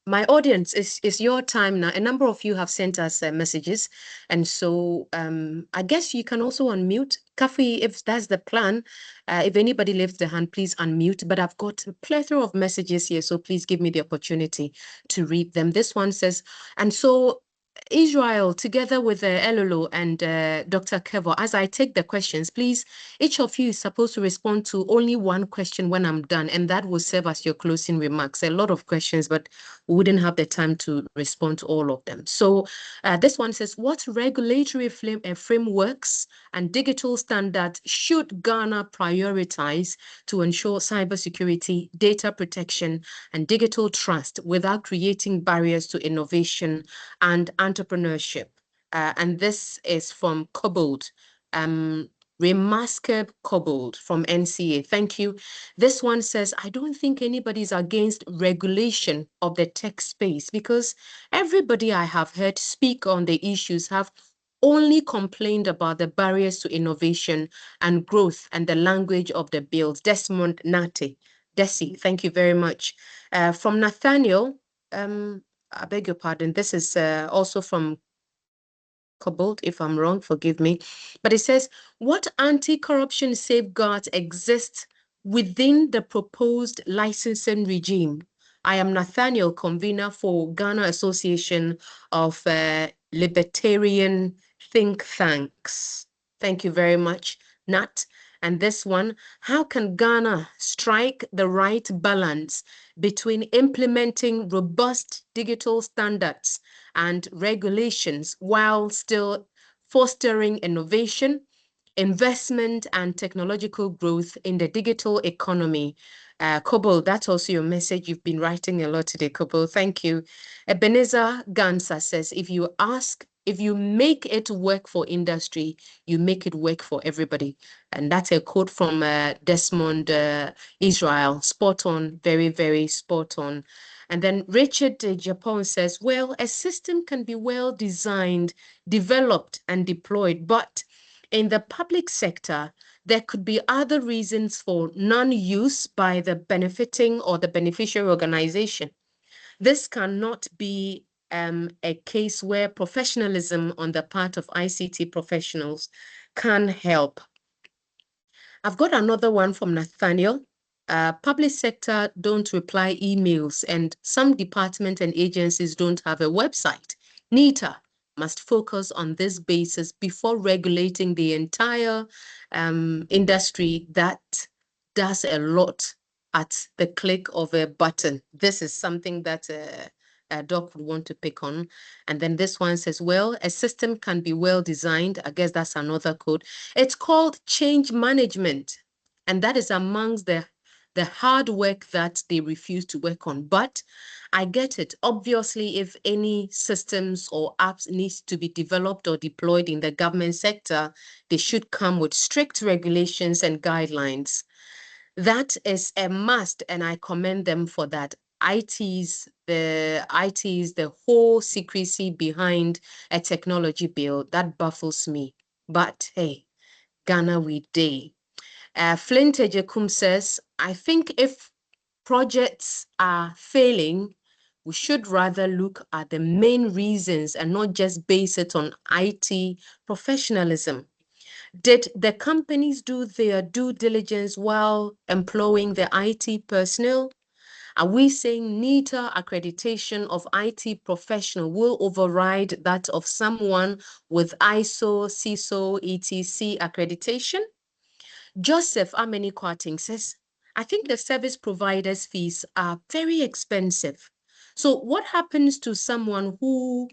My audience, is your time now. A number of you have sent us messages. And so I guess you can also unmute. Kafi, if that's the plan, if anybody lifts their hand, please unmute. But I've got a plethora of messages here, so please give me the opportunity to read them. This one says, and so Israel, together with Elolo and Dr. Kevo, as I take the questions, please, each of you is supposed to respond to only one question when I'm done, and that will serve as your closing remarks. A lot of questions, but we wouldn't have the time to respond to all of them. So this one says, what regulatory frameworks and digital standards should Ghana prioritize to ensure cybersecurity, data protection, and digital trust without creating barriers to innovation and entrepreneurship? And this is from Cobalt, Remaskeb Cobalt from NCA. Thank you. This one says, I don't think anybody's against regulation of the tech space, because everybody I have heard speak on the issues have only complained about the barriers to innovation and growth and the language of the bills. Desmond Nate. Desi, thank you very much. From Nathaniel, I beg your pardon. This is also from Cobalt, if I'm wrong, forgive me. But it says, what anti-corruption safeguards exist within the proposed licensing regime? I am Nathaniel, convener for Ghana Association of Libertarian Think Tanks. Thank you very much, Nat. And this one, how can Ghana strike the right balance between implementing robust digital standards and regulations while still fostering innovation, investment, and technological growth in the digital economy? Kobo, that's also your message. You've been writing a lot today, Kobo. Thank you. Ebenezer Gansa says, if you make it work for industry, you make it work for everybody. And that's a quote from Desmond Israel. Spot on, very, very spot on. And then Richard Japon says, well, a system can be well designed, developed, and deployed, but in the public sector, there could be other reasons for non-use by the benefiting or the beneficiary organization. This cannot be a case where professionalism on the part of ICT professionals can help. I've got another one from Nathaniel. Public sector don't reply emails, and some departments and agencies don't have a website. NITA must focus on this basis before regulating the entire industry that does a lot at the click of a button. This is something that a doc would want to pick on. And then this one says, well, a system can be well designed. I guess that's another code. It's called change management. And that is amongst the hard work that they refuse to work on. But I get it. Obviously, if any systems or apps needs to be developed or deployed in the government sector, they should come with strict regulations and guidelines. That is a must, and I commend them for that. The whole secrecy behind a technology bill that baffles me. But hey, Ghana we day. Flint Ejekum says, I think if projects are failing, we should rather look at the main reasons and not just base it on IT professionalism. Did the companies do their due diligence while employing the IT personnel? Are we saying NEETA accreditation of IT professional will override that of someone with ISO, CISO, ETC accreditation? Joseph Ameni Kwarting says, I think the service providers' fees are very expensive. So what happens to someone who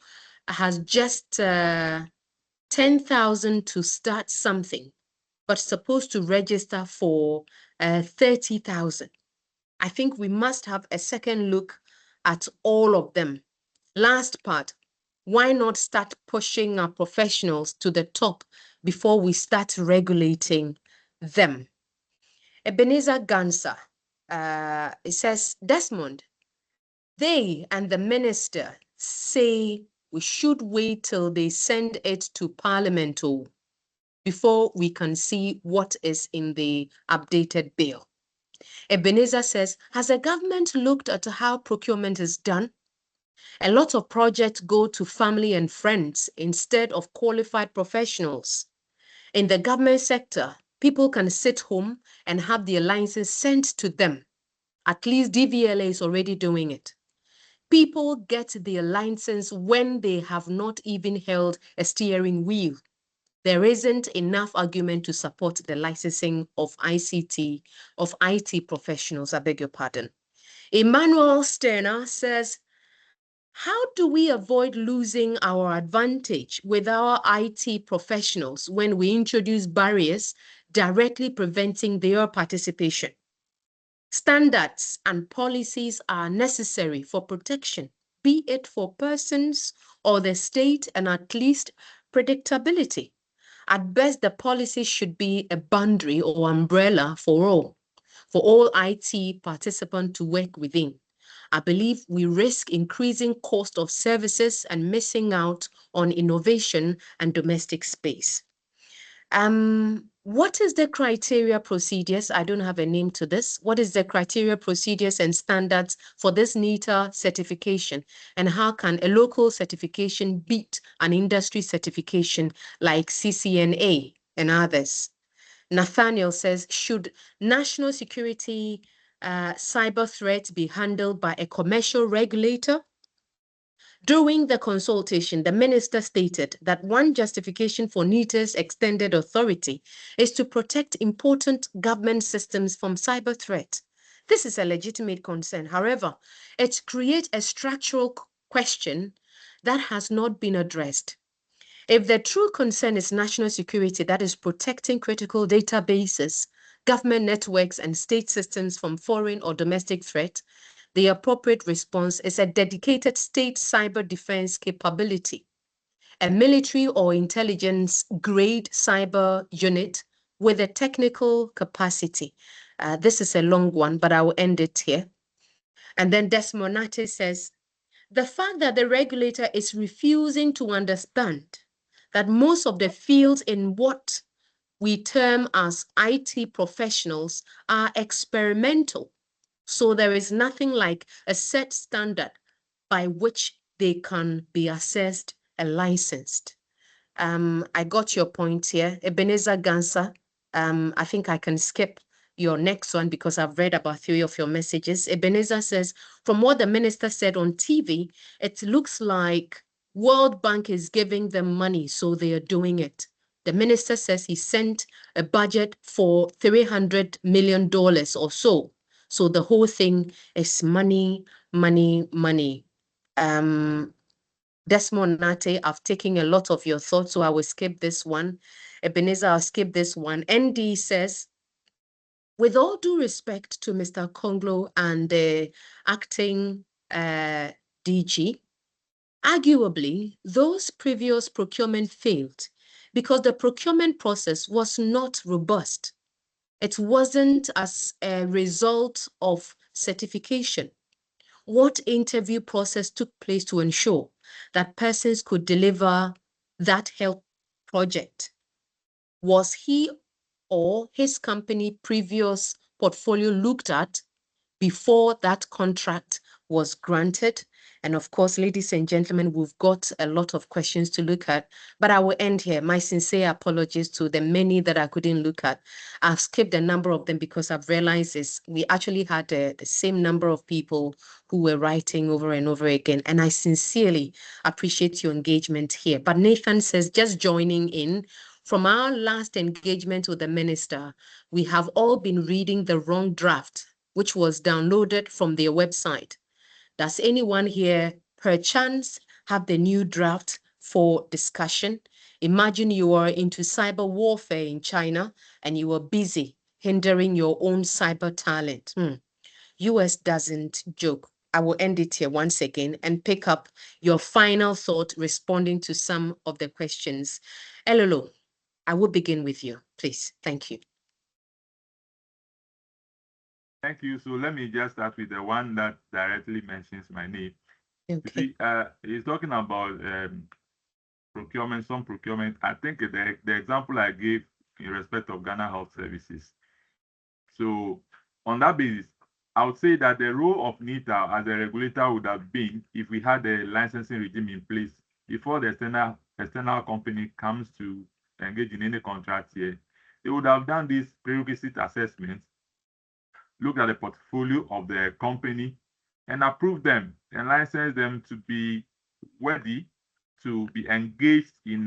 has just 10,000 to start something, but supposed to register for 30,000? I think we must have a second look at all of them. Last part, why not start pushing our professionals to the top before we start regulating them? Ebenezer Gansa, it says, Desmond, they and the minister say we should wait till they send it to Parliament before we can see what is in the updated bill. Ebenezer says, has the government looked at how procurement is done? A lot of projects go to family and friends instead of qualified professionals. In the government sector, people can sit home and have their licenses sent to them. At least DVLA is already doing it. People get their license when they have not even held a steering wheel. There isn't enough argument to support the licensing of IT professionals, I beg your pardon. Emmanuel Sterner says, how do we avoid losing our advantage with our IT professionals when we introduce barriers directly preventing their participation? Standards and policies are necessary for protection, be it for persons or the state, and at least predictability. At best, the policy should be a boundary or umbrella for all IT participants to work within. I believe we risk increasing cost of services and missing out on innovation and domestic space. What is the criteria procedures? I don't have a name to this. What is the criteria procedures and standards for this NEETA certification? And how can a local certification beat an industry certification like CCNA and others? Nathaniel says, should national security cyber threats be handled by a commercial regulator? During the consultation, the minister stated that one justification for NEETA's extended authority is to protect important government systems from cyber threat. This is a legitimate concern. However, it creates a structural question that has not been addressed. If the true concern is national security, that is protecting critical databases, government networks, and state systems from foreign or domestic threat, the appropriate response is a dedicated state cyber defense capability, a military or intelligence grade cyber unit with a technical capacity. This is a long one, but I will end it here. And then Desmond Nate says, the fact that the regulator is refusing to understand that most of the fields in what we term as IT professionals are experimental. So there is nothing like a set standard by which they can be assessed and licensed. I got your point here. Ebenezer Gansa, I think I can skip your next one because I've read about 3 of your messages. Ebenezer says, from what the minister said on TV, it looks like World Bank is giving them money, so they are doing it. The minister says he sent a budget for $300 million or so. So the whole thing is money, money, money. Desmond Nate, I've taken a lot of your thoughts, so I will skip this one. Ebenezer, I'll skip this one. ND says, with all due respect to Mr. Konglo and the acting DG, arguably, those previous procurement failed because the procurement process was not robust. It wasn't as a result of certification. What interview process took place to ensure that persons could deliver that health project? Was he or his company previous portfolio looked at before that contract was granted. And of course, ladies and gentlemen, we've got a lot of questions to look at, but I will end here. My sincere apologies to the many that I couldn't look at. I've skipped a number of them because I've realized we actually had the same number of people who were writing over and over again. And I sincerely appreciate your engagement here. But Nathan says, just joining in, from our last engagement with the minister, we have all been reading the wrong draft, which was downloaded from their website. Does anyone here, perchance, have the new draft for discussion? Imagine you are into cyber warfare in China and you are busy hindering your own cyber talent. US doesn't joke. I will end it here once again and pick up your final thought responding to some of the questions. Elolo, I will begin with you, please. Thank you. Thank you. So let me just start with the one that directly mentions my name. Okay. He's talking about procurement, some procurement. I think the example I gave in respect of Ghana Health Services. So on that basis, I would say that the role of NITA as a regulator would have been if we had a licensing regime in place before the external company comes to engage in any contract here. They would have done this prerequisite assessment, look at the portfolio of the company and approve them and license them to be worthy to be engaged in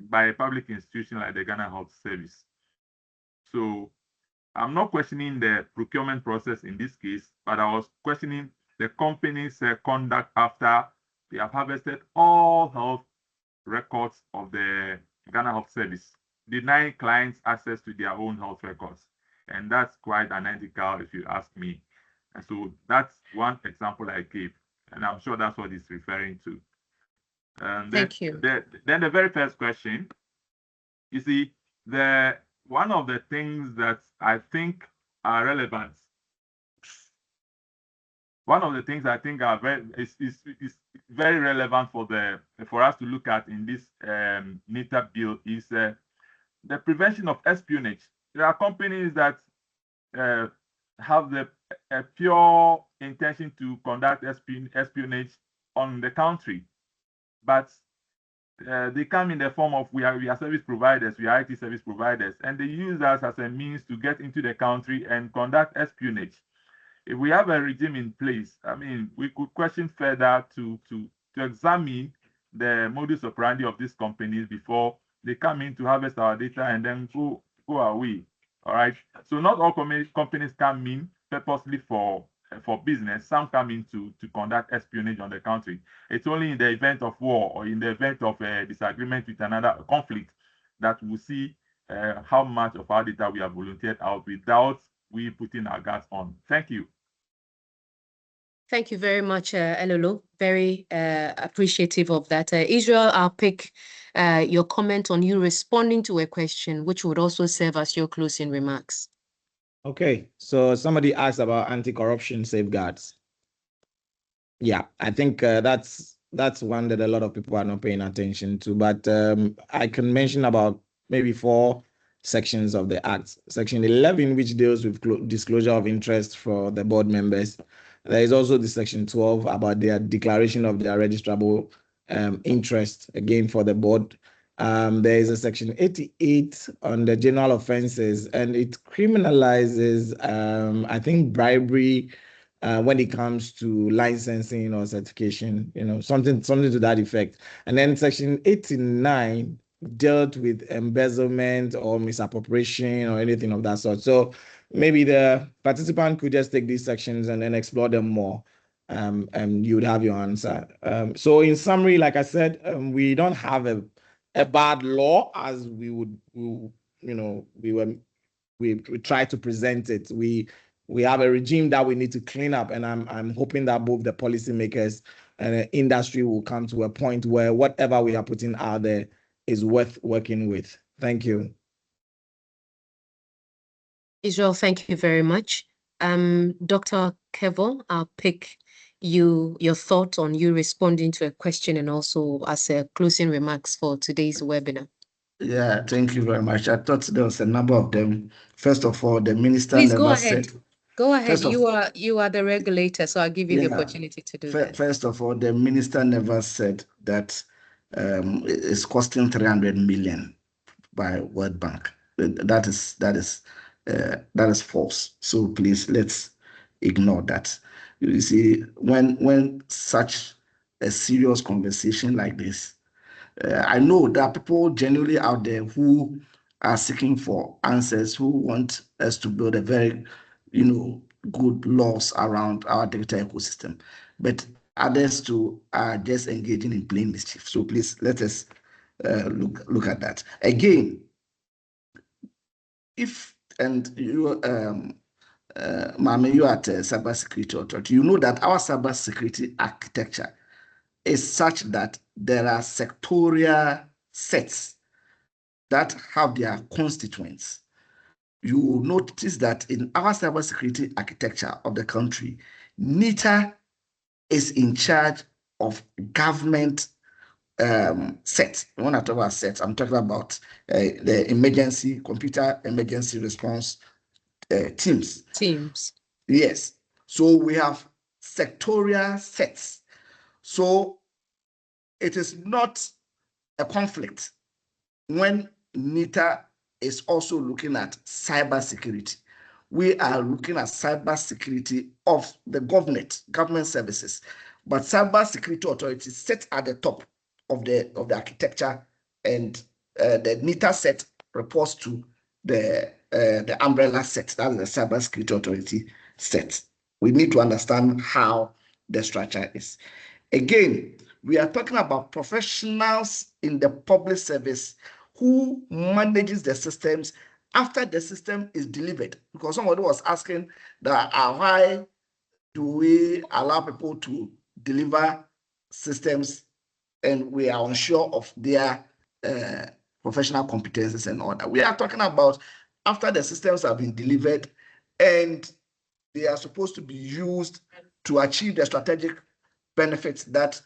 by a public institution like the Ghana Health Service. So I'm not questioning the procurement process in this case, but I was questioning the company's conduct after they have harvested all health records of the Ghana Health Service, denying clients access to their own health records. And that's quite unethical if you ask me. And so that's one example I gave, and I'm sure that's what he's referring to. And Thank you. Then the very first question, you see, one of the things that I think are relevant, one of the things I think are is very relevant for us to look at in this NITA bill is the prevention of espionage. There are companies that have a pure intention to conduct espionage on the country, but they come in the form of we are service providers, we are IT service providers, and they use us as a means to get into the country and conduct espionage. If we have a regime in place, I mean, we could question further to examine the modus operandi of these companies before they come in to harvest our data and then go away. All right. So not all companies come in purposely for business. Some come in to conduct espionage on the country. It's only in the event of war or in the event of a disagreement with another conflict that we'll see how much of our data we have volunteered out without we putting our guards on. Thank you. Thank you very much, Elolo. Very appreciative of that. Israel, I'll pick your comment on you responding to a question, which would also serve as your closing remarks. Okay, so somebody asked about anti-corruption safeguards. Yeah, I think that's one that a lot of people are not paying attention to, but I can mention about maybe 4 sections of the Act. Section 11, which deals with disclosure of interest for the board members. There is also the Section 12 about their declaration of their registrable interest, again, for the board. There is a Section 88 on the general offenses, and it criminalizes, I think, bribery when it comes to licensing or certification, something to that effect. And then Section 89 dealt with embezzlement or misappropriation or anything of that sort. So maybe the participant could just take these sections and then explore them more, and you would have your answer. So in summary, like I said, we don't have a bad law as we try to present it. We have a regime that we need to clean up, and I'm hoping that both the policymakers and the industry will come to a point where whatever we are putting out there is worth working with. Thank you. Israel, thank you very much. Dr. Kevo, I'll pick your thought on you responding to a question and also as a closing remarks for today's webinar. Yeah, thank you very much. I thought there was a number of them. First of all, the minister Please never go said. ahead. Go ahead. You are the regulator, so I'll give you the opportunity to do that. First of all, the minister never said that it's costing 300 million by World Bank. That is false. So please, let's ignore that. You see, when such a serious conversation like this, I know there are people genuinely out there who are seeking for answers, who want us to build a very, good laws around our data ecosystem, but others too are just engaging in plain mischief. So please let us look at that again. If and you, Mami, you at Cybersecurity Authority, you know that our cybersecurity architecture is such that there are sectorial sets that have their constituents. You will notice that in our cybersecurity architecture of the country, NITA is in charge of government sets. When I talk about sets, I'm talking about the computer emergency response teams. Yes. So we have sectorial sets. So it is not a conflict when NITA is also looking at cybersecurity. We are looking at cybersecurity of the government services, but cybersecurity authority sits at the top of the architecture, and the NITA set reports to the umbrella set. That's the cybersecurity authority set. We need to understand how the structure is. Again, we are talking about professionals in the public service who manages the systems after the system is delivered. Because somebody was asking that why do we allow people to deliver systems and we are unsure of their professional competencies and all that. We are talking about after the systems have been delivered and they are supposed to be used to achieve the strategic benefits that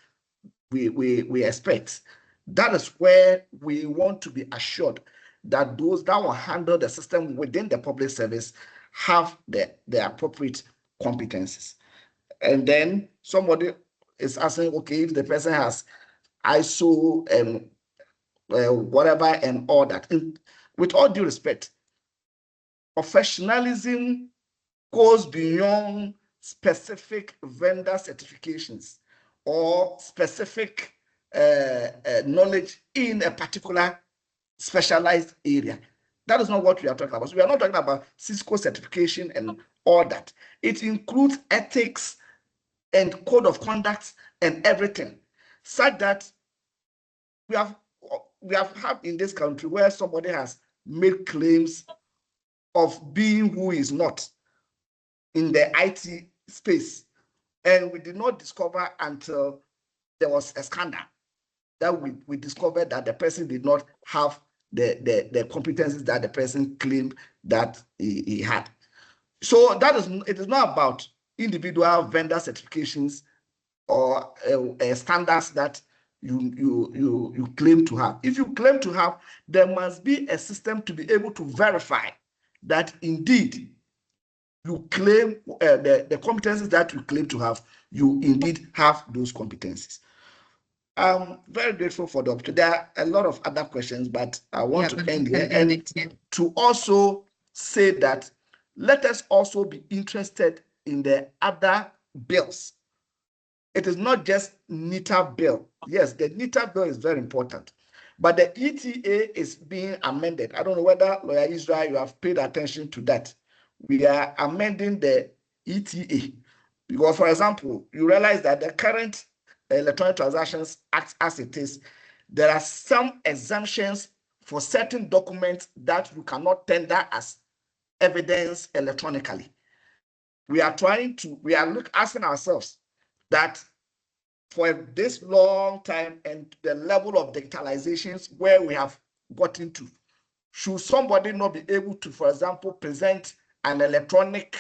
we expect. That is where we want to be assured that those that will handle the system within the public service have the appropriate competencies. And then somebody is asking, okay, if the person has ISO and whatever and all that. And with all due respect, professionalism goes beyond specific vendor certifications or specific knowledge in a particular specialized area. That is not what we are talking about. So we are not talking about Cisco certification and all that. It includes ethics and code of conduct and everything, such that we have had in this country where somebody has made claims of being who is not in the IT space, and we did not discover until there was a scandal that we discovered that the person did not have the competencies that the person claimed that he had. So it is not about individual vendor certifications or standards that you claim to have. If you claim to have, there must be a system to be able to verify that indeed you claim the competencies that you claim to have, you indeed have those competencies. I'm very grateful for the opportunity. There are a lot of other questions, but I want to end here and to also say that let us also be interested in the other bills. It is not just NITA bill. Yes, the NITA bill is very important, but the ETA is being amended. I don't know whether, Lawyer Israel, you have paid attention to that. We are amending the ETA because, for example, you realize that the current Electronic Transactions Act as it is, there are some exemptions for certain documents that you cannot tender as evidence electronically. We are asking ourselves that for this long time and the level of digitalizations where we have gotten to, should somebody not be able to, for example, present an electronic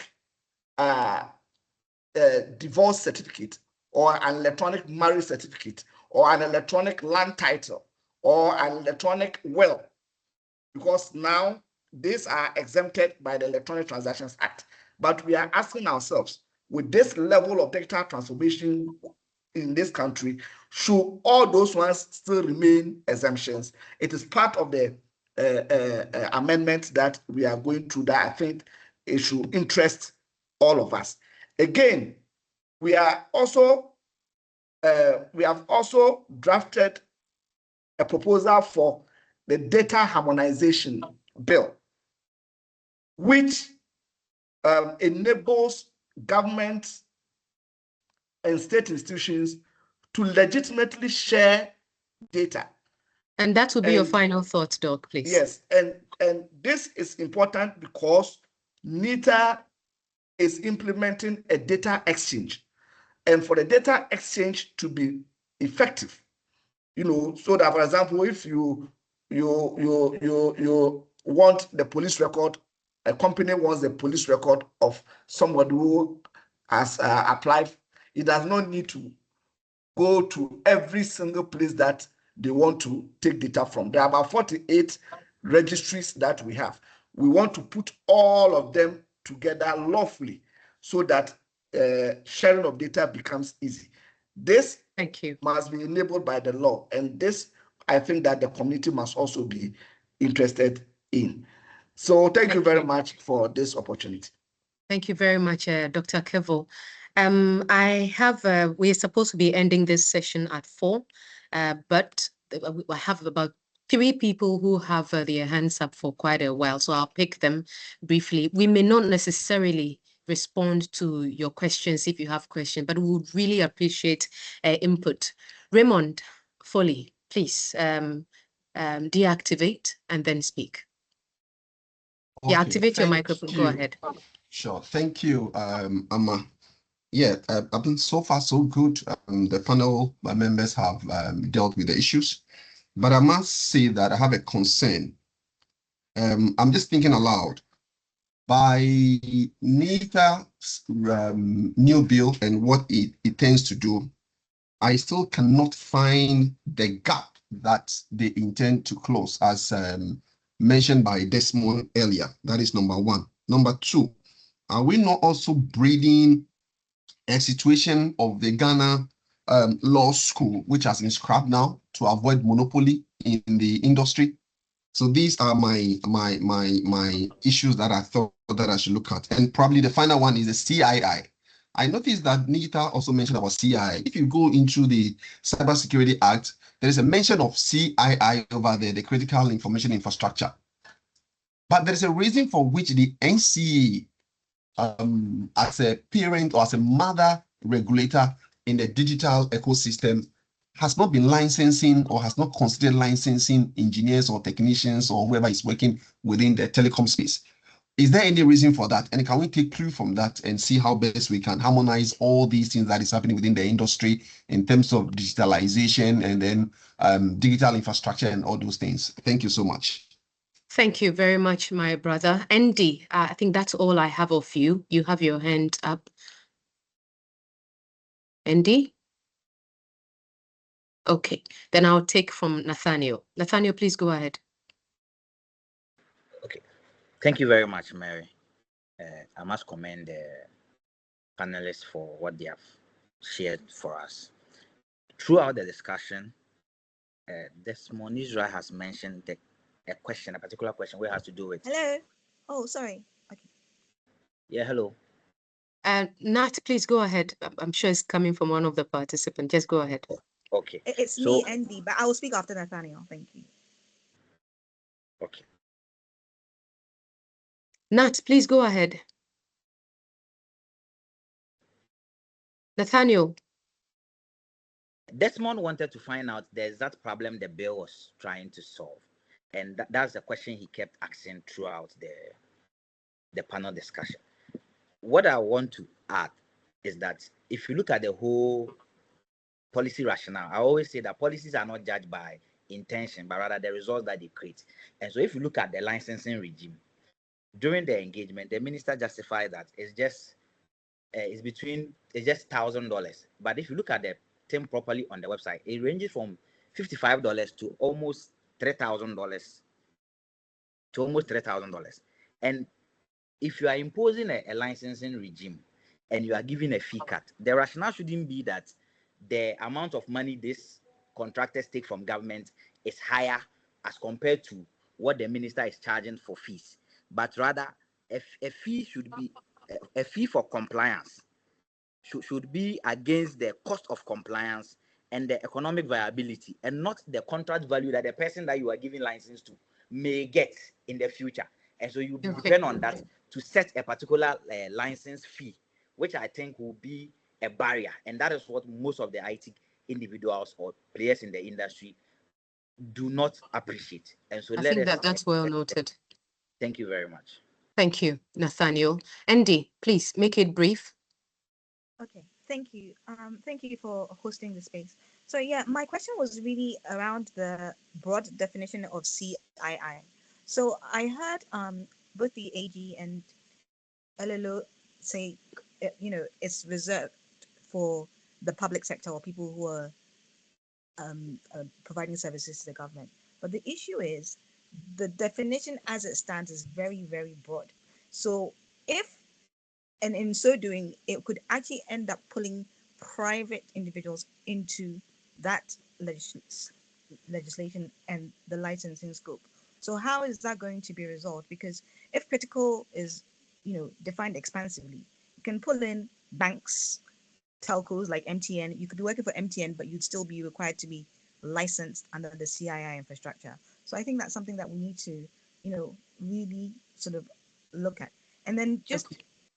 divorce certificate or an electronic marriage certificate or an electronic land title or an electronic will? Because now these are exempted by the Electronic Transactions Act. But we are asking ourselves, with this level of digital transformation in this country, should all those ones still remain exemptions? It is part of the amendment that we are going through that I think it should interest all of us. Again, we have also drafted a proposal for the data harmonization bill, which enables governments and state institutions to legitimately share data. And that will be your final thought, Doc, please. Yes, and this is important because NITA is implementing a data exchange, and for the data exchange to be effective, so that, for example, if you want the police record, a company wants the police record of somebody who has applied, it does not need to go to every single place that they want to take data from. There are about 48 registries that we have. We want to put all of them together lawfully so that sharing of data becomes easy. This must be enabled by the law, and this I think that the community must also be interested in. So thank you very much for this opportunity. Thank you very much, Dr. Kevo. We're supposed to be ending this session at 4, but I have about 3 people who have their hands up for quite a while, so I'll pick them briefly. We may not necessarily respond to your questions if you have questions, but we would really appreciate input. Raymond Foley, please deactivate and then speak. Okay, activate your microphone. Go ahead. Sure. Thank you, Amma. Yeah, I've been so far so good. The panel members have dealt with the issues, but I must say that I have a concern. I'm just thinking aloud. By NITA's new bill and what it tends to do, I still cannot find the gap that they intend to close, as mentioned by Desmond earlier. That is number one. Number two, are we not also breeding a situation of the Ghana law school, which has been scrapped now to avoid monopoly in the industry? So these are my issues that I thought that I should look at. And probably the final one is the CII. I noticed that NITA also mentioned about CII. If you go into the Cybersecurity Act, there is a mention of CII over there, the Critical Information Infrastructure. But there is a reason for which the NCA, as a parent or as a mother regulator in the digital ecosystem, has not been licensing or has not considered licensing engineers or technicians or whoever is working within the telecom space. Is there any reason for that? And can we take clue from that and see how best we can harmonize all these things that is happening within the industry in terms of digitalization and then digital infrastructure and all those things? Thank you so much. Thank you very much, my brother. Andy, I think that's all I have of you. You have your hand up. Andy? Okay, then I'll take from Nathaniel. Nathaniel, please go ahead. Okay, thank you very much, Mary. I must commend the panelists for what they have shared for us. Throughout the discussion, Desmond Israel has mentioned a particular question where it has to do with... Hello? Oh, sorry. Okay. Yeah, hello. Nat, please go ahead. I'm sure it's coming from one of the participants. Just go ahead. Okay. It's me, Andy, but I will speak after Nathaniel. Thank you. Okay. Nat, please go ahead. Nathaniel. Desmond wanted to find out the exact problem the bill was trying to solve. And that's the question he kept asking throughout the panel discussion. What I want to add is that if you look at the whole policy rationale, I always say that policies are not judged by intention, but rather the results that they create. And so if you look at the licensing regime, during the engagement, the minister justified that it's just $1,000. But if you look at the thing properly on the website, it ranges from $55 to almost $3,000 And if you are imposing a licensing regime and you are giving a fee cut, the rationale shouldn't be that the amount of money this contractors take from government is higher as compared to what the minister is charging for fees, but rather a fee should be a fee for compliance should be against the cost of compliance and the economic viability, and not the contract value that the person that you are giving license to may get in the future. And so you depend on that to set a particular license fee, which I think will be a barrier. And that is what most of the IT individuals or players in the industry do not appreciate. And so I think that's well noted. Thank you very much. Thank you, Nathaniel. Andy, please make it brief. Okay, thank you. Thank you for hosting the space. So yeah, my question was really around the broad definition of CII. So I heard both the AG and LLO say, it's reserved for the public sector or people who are providing services to the government. But the issue is the definition as it stands is very, very broad. So if, and in so doing, it could actually end up pulling private individuals into that legislation and the licensing scope. So how is that going to be resolved? Because if critical is, defined expansively, you can pull in banks, telcos like MTN. You could be working for MTN, but you'd still be required to be licensed under the CII infrastructure. So I think that's something that we need to, really sort of look at. And then just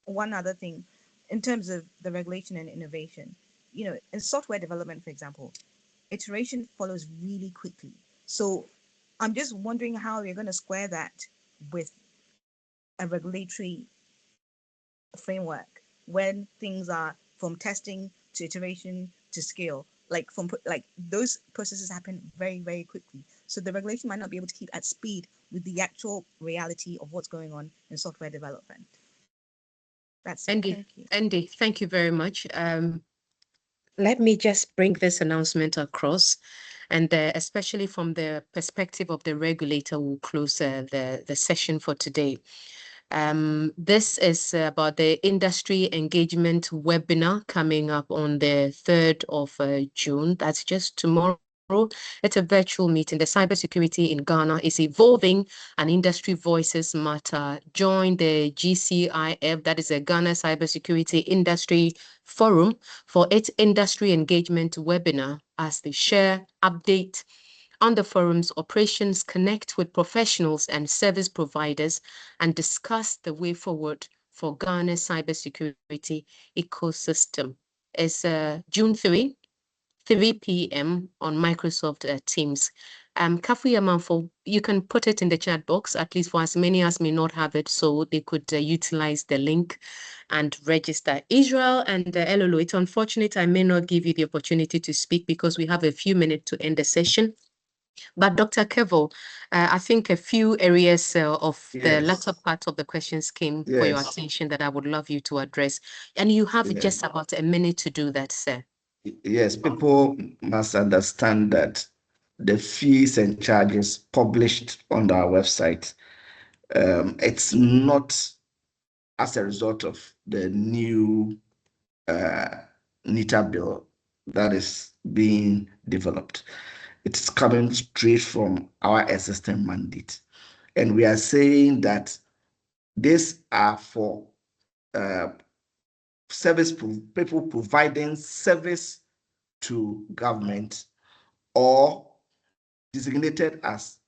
one other thing, in terms of the regulation and innovation, in software development, for example, iteration follows really quickly. So I'm just wondering how you're going to square that with a regulatory framework when things are from testing to iteration to scale. Like those processes happen very, very quickly. So the regulation might not be able to keep at speed with the actual reality of what's going on in software development. That's Andy, thank you. Andy, thank you very much. Let me just bring this announcement across, and especially from the perspective of the regulator, we'll close the session for today. This is about the industry engagement webinar coming up on the 3rd of June. That's just tomorrow. It's a virtual meeting. The cybersecurity in Ghana is evolving and industry voices matter. Join the GCIF, that is a Ghana Cybersecurity Industry Forum, for its industry engagement webinar as they share, update on the forum's operations, connect with professionals and service providers, and discuss the way forward for Ghana's cybersecurity ecosystem. It's June 3 p.m. on Microsoft Teams. Kafu Yamanfo, you can put it in the chat box, at least for as many as may not have it, so they could utilize the link and register. Israel and Elolo, it's unfortunate I may not give you the opportunity to speak because we have a few minutes to end the session. But Dr. Kevo, I think a few areas of the latter part of the questions came for your attention that I would love you to address. And you have just about a minute to do that, sir. Yes, people must understand that the fees and charges published on our website, it's not as a result of the new NITA bill that is being developed. It's coming straight from our existing mandate. And we are saying that these are for people providing service to government or designated as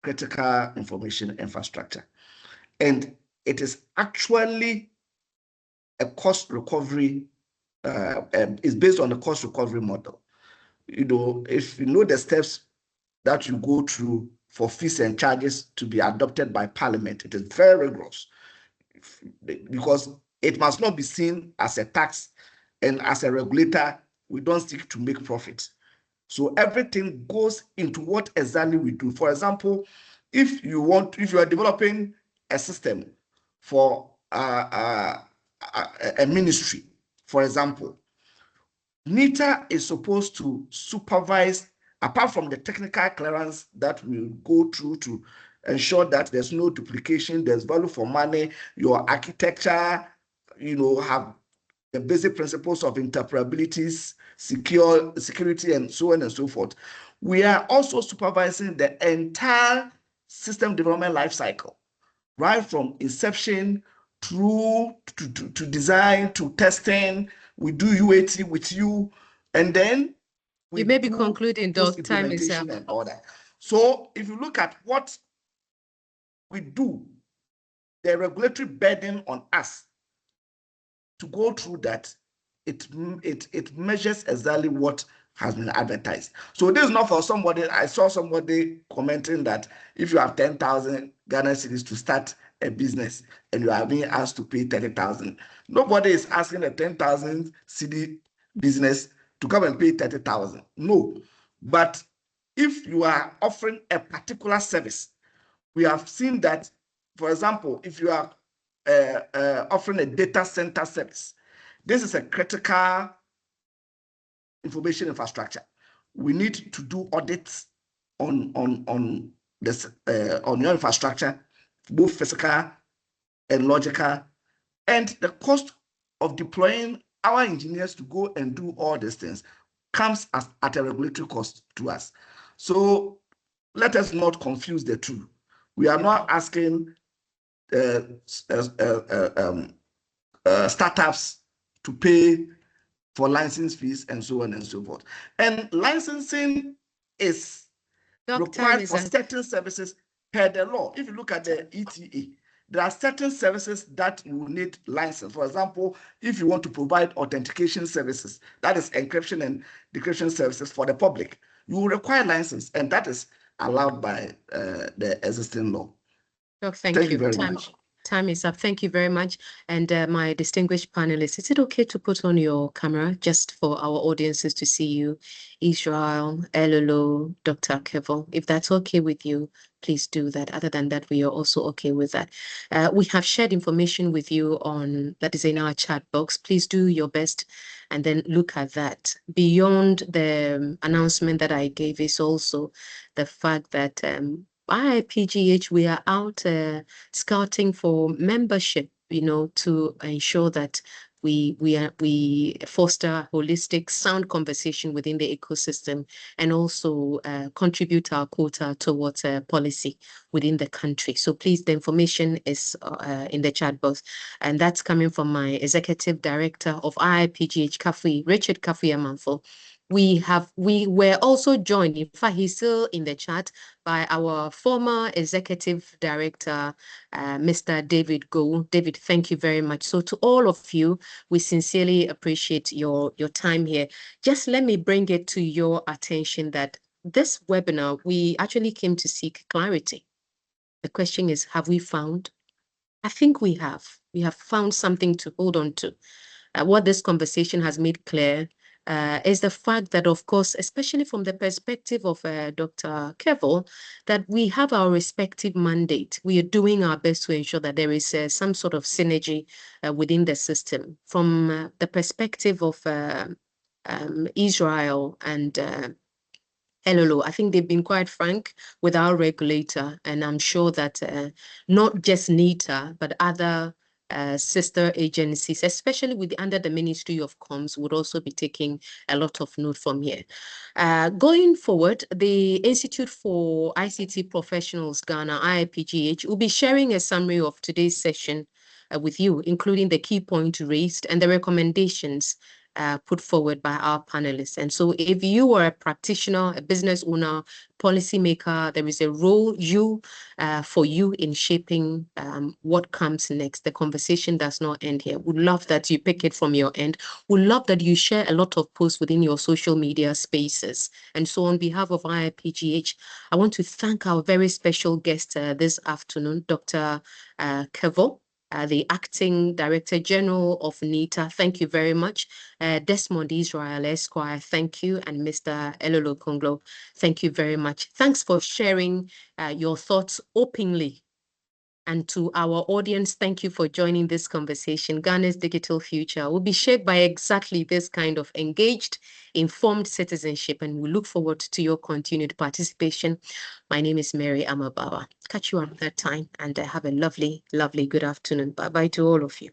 critical information infrastructure. And it is actually a cost recovery, it's based on the cost recovery model. If you know the steps that you go through for fees and charges to be adopted by Parliament, it is very rigorous because it must not be seen as a tax, and as a regulator, we don't seek to make profit. So everything goes into what exactly we do. For example, if you are developing a system for a ministry, for example, NITA is supposed to supervise, apart from the technical clearance that we go through to ensure that there's no duplication, there's value for money, your architecture, have the basic principles of interoperability, security, and so on and so forth. We are also supervising the entire system development lifecycle, right from inception through to design to testing. We do UAT with you, and then we You may be do concluding, Doc. Time is up. implementation and all that. So if you look at what we do, the regulatory burden on us to go through that, it measures exactly what has been advertised. So this is not for somebody. I saw somebody commenting that if you have 10,000 Ghana cedis to start a business and you are being asked to pay 30,000, nobody is asking a 10,000 cedi business to come and pay 30,000. No, but if you are offering a particular service, we have seen that, for example, if you are offering a data center service, this is a critical information infrastructure. We need to do audits on this on your infrastructure, both physical and logical, and the cost of deploying our engineers to go and do all these things comes at a regulatory cost to us. So let us not confuse the two. We are not asking startups to pay for license fees and so on and so forth. And licensing is required for certain services per the law. If you look at the ETA, there are certain services that you will need license. For example, if you want to provide authentication services, that is encryption and decryption services for the public, you will require license, and that is allowed by the existing law. Doc, thank you very much. Time is up. Thank you very much. And my distinguished panelists, is it okay to put on your camera just for our audiences to see you? Israel, Elolo, Dr. Kevo, if that's okay with you, please do that. Other than that, we are also okay with that. We have shared information with you that is in our chat box. Please do your best and then look at that. Beyond the announcement that I gave is also the fact that IIPGH, we are out scouting for membership, to ensure that we foster holistic, sound conversation within the ecosystem and also contribute our quota towards policy within the country. So please, the information is in the chat box, and that's coming from my executive director of IIPGH, Richard Kafui Amanfo. We were also joined, in fact, he's still in the chat, by our former executive director, Mr. David Go. David, thank you very much. So to all of you, we sincerely appreciate your time here. Just let me bring it to your attention that this webinar, we actually came to seek clarity. The question is, have we found? I think we have. We have found something to hold on to. What this conversation has made clear is the fact that, of course, especially from the perspective of Dr. Kevo, that we have our respective mandate. We are doing our best to ensure that there is some sort of synergy within the system. From the perspective of Israel and Elolo, I think they've been quite frank with our regulator, and I'm sure that not just NITA, but other sister agencies, especially under the Ministry of Comms, would also be taking a lot of note from here. Going forward, the Institute for ICT Professionals Ghana, IIPGH, will be sharing a summary of today's session with you, including the key points raised and the recommendations put forward by our panelists. And so if you are a practitioner, a business owner, policymaker, there is a role for you in shaping what comes next. The conversation does not end here. We'd love that you pick it from your end. We'd love that you share a lot of posts within your social media spaces. And so on behalf of IIPGH, I want to thank our very special guest this afternoon, Dr. Kevo, the Acting Director General of NITA. Thank you very much. Desmond Israel Esquire, thank you. And Mr. Elolo Konglo, thank you very much. Thanks for sharing your thoughts openly And to our audience, thank you for joining this conversation. Ghana's digital future will be shaped by exactly this kind of engaged, informed citizenship, and we look forward to your continued participation. My name is Mary Amabawa. Catch you another time, and have a lovely, lovely good afternoon. Bye-bye to all of you.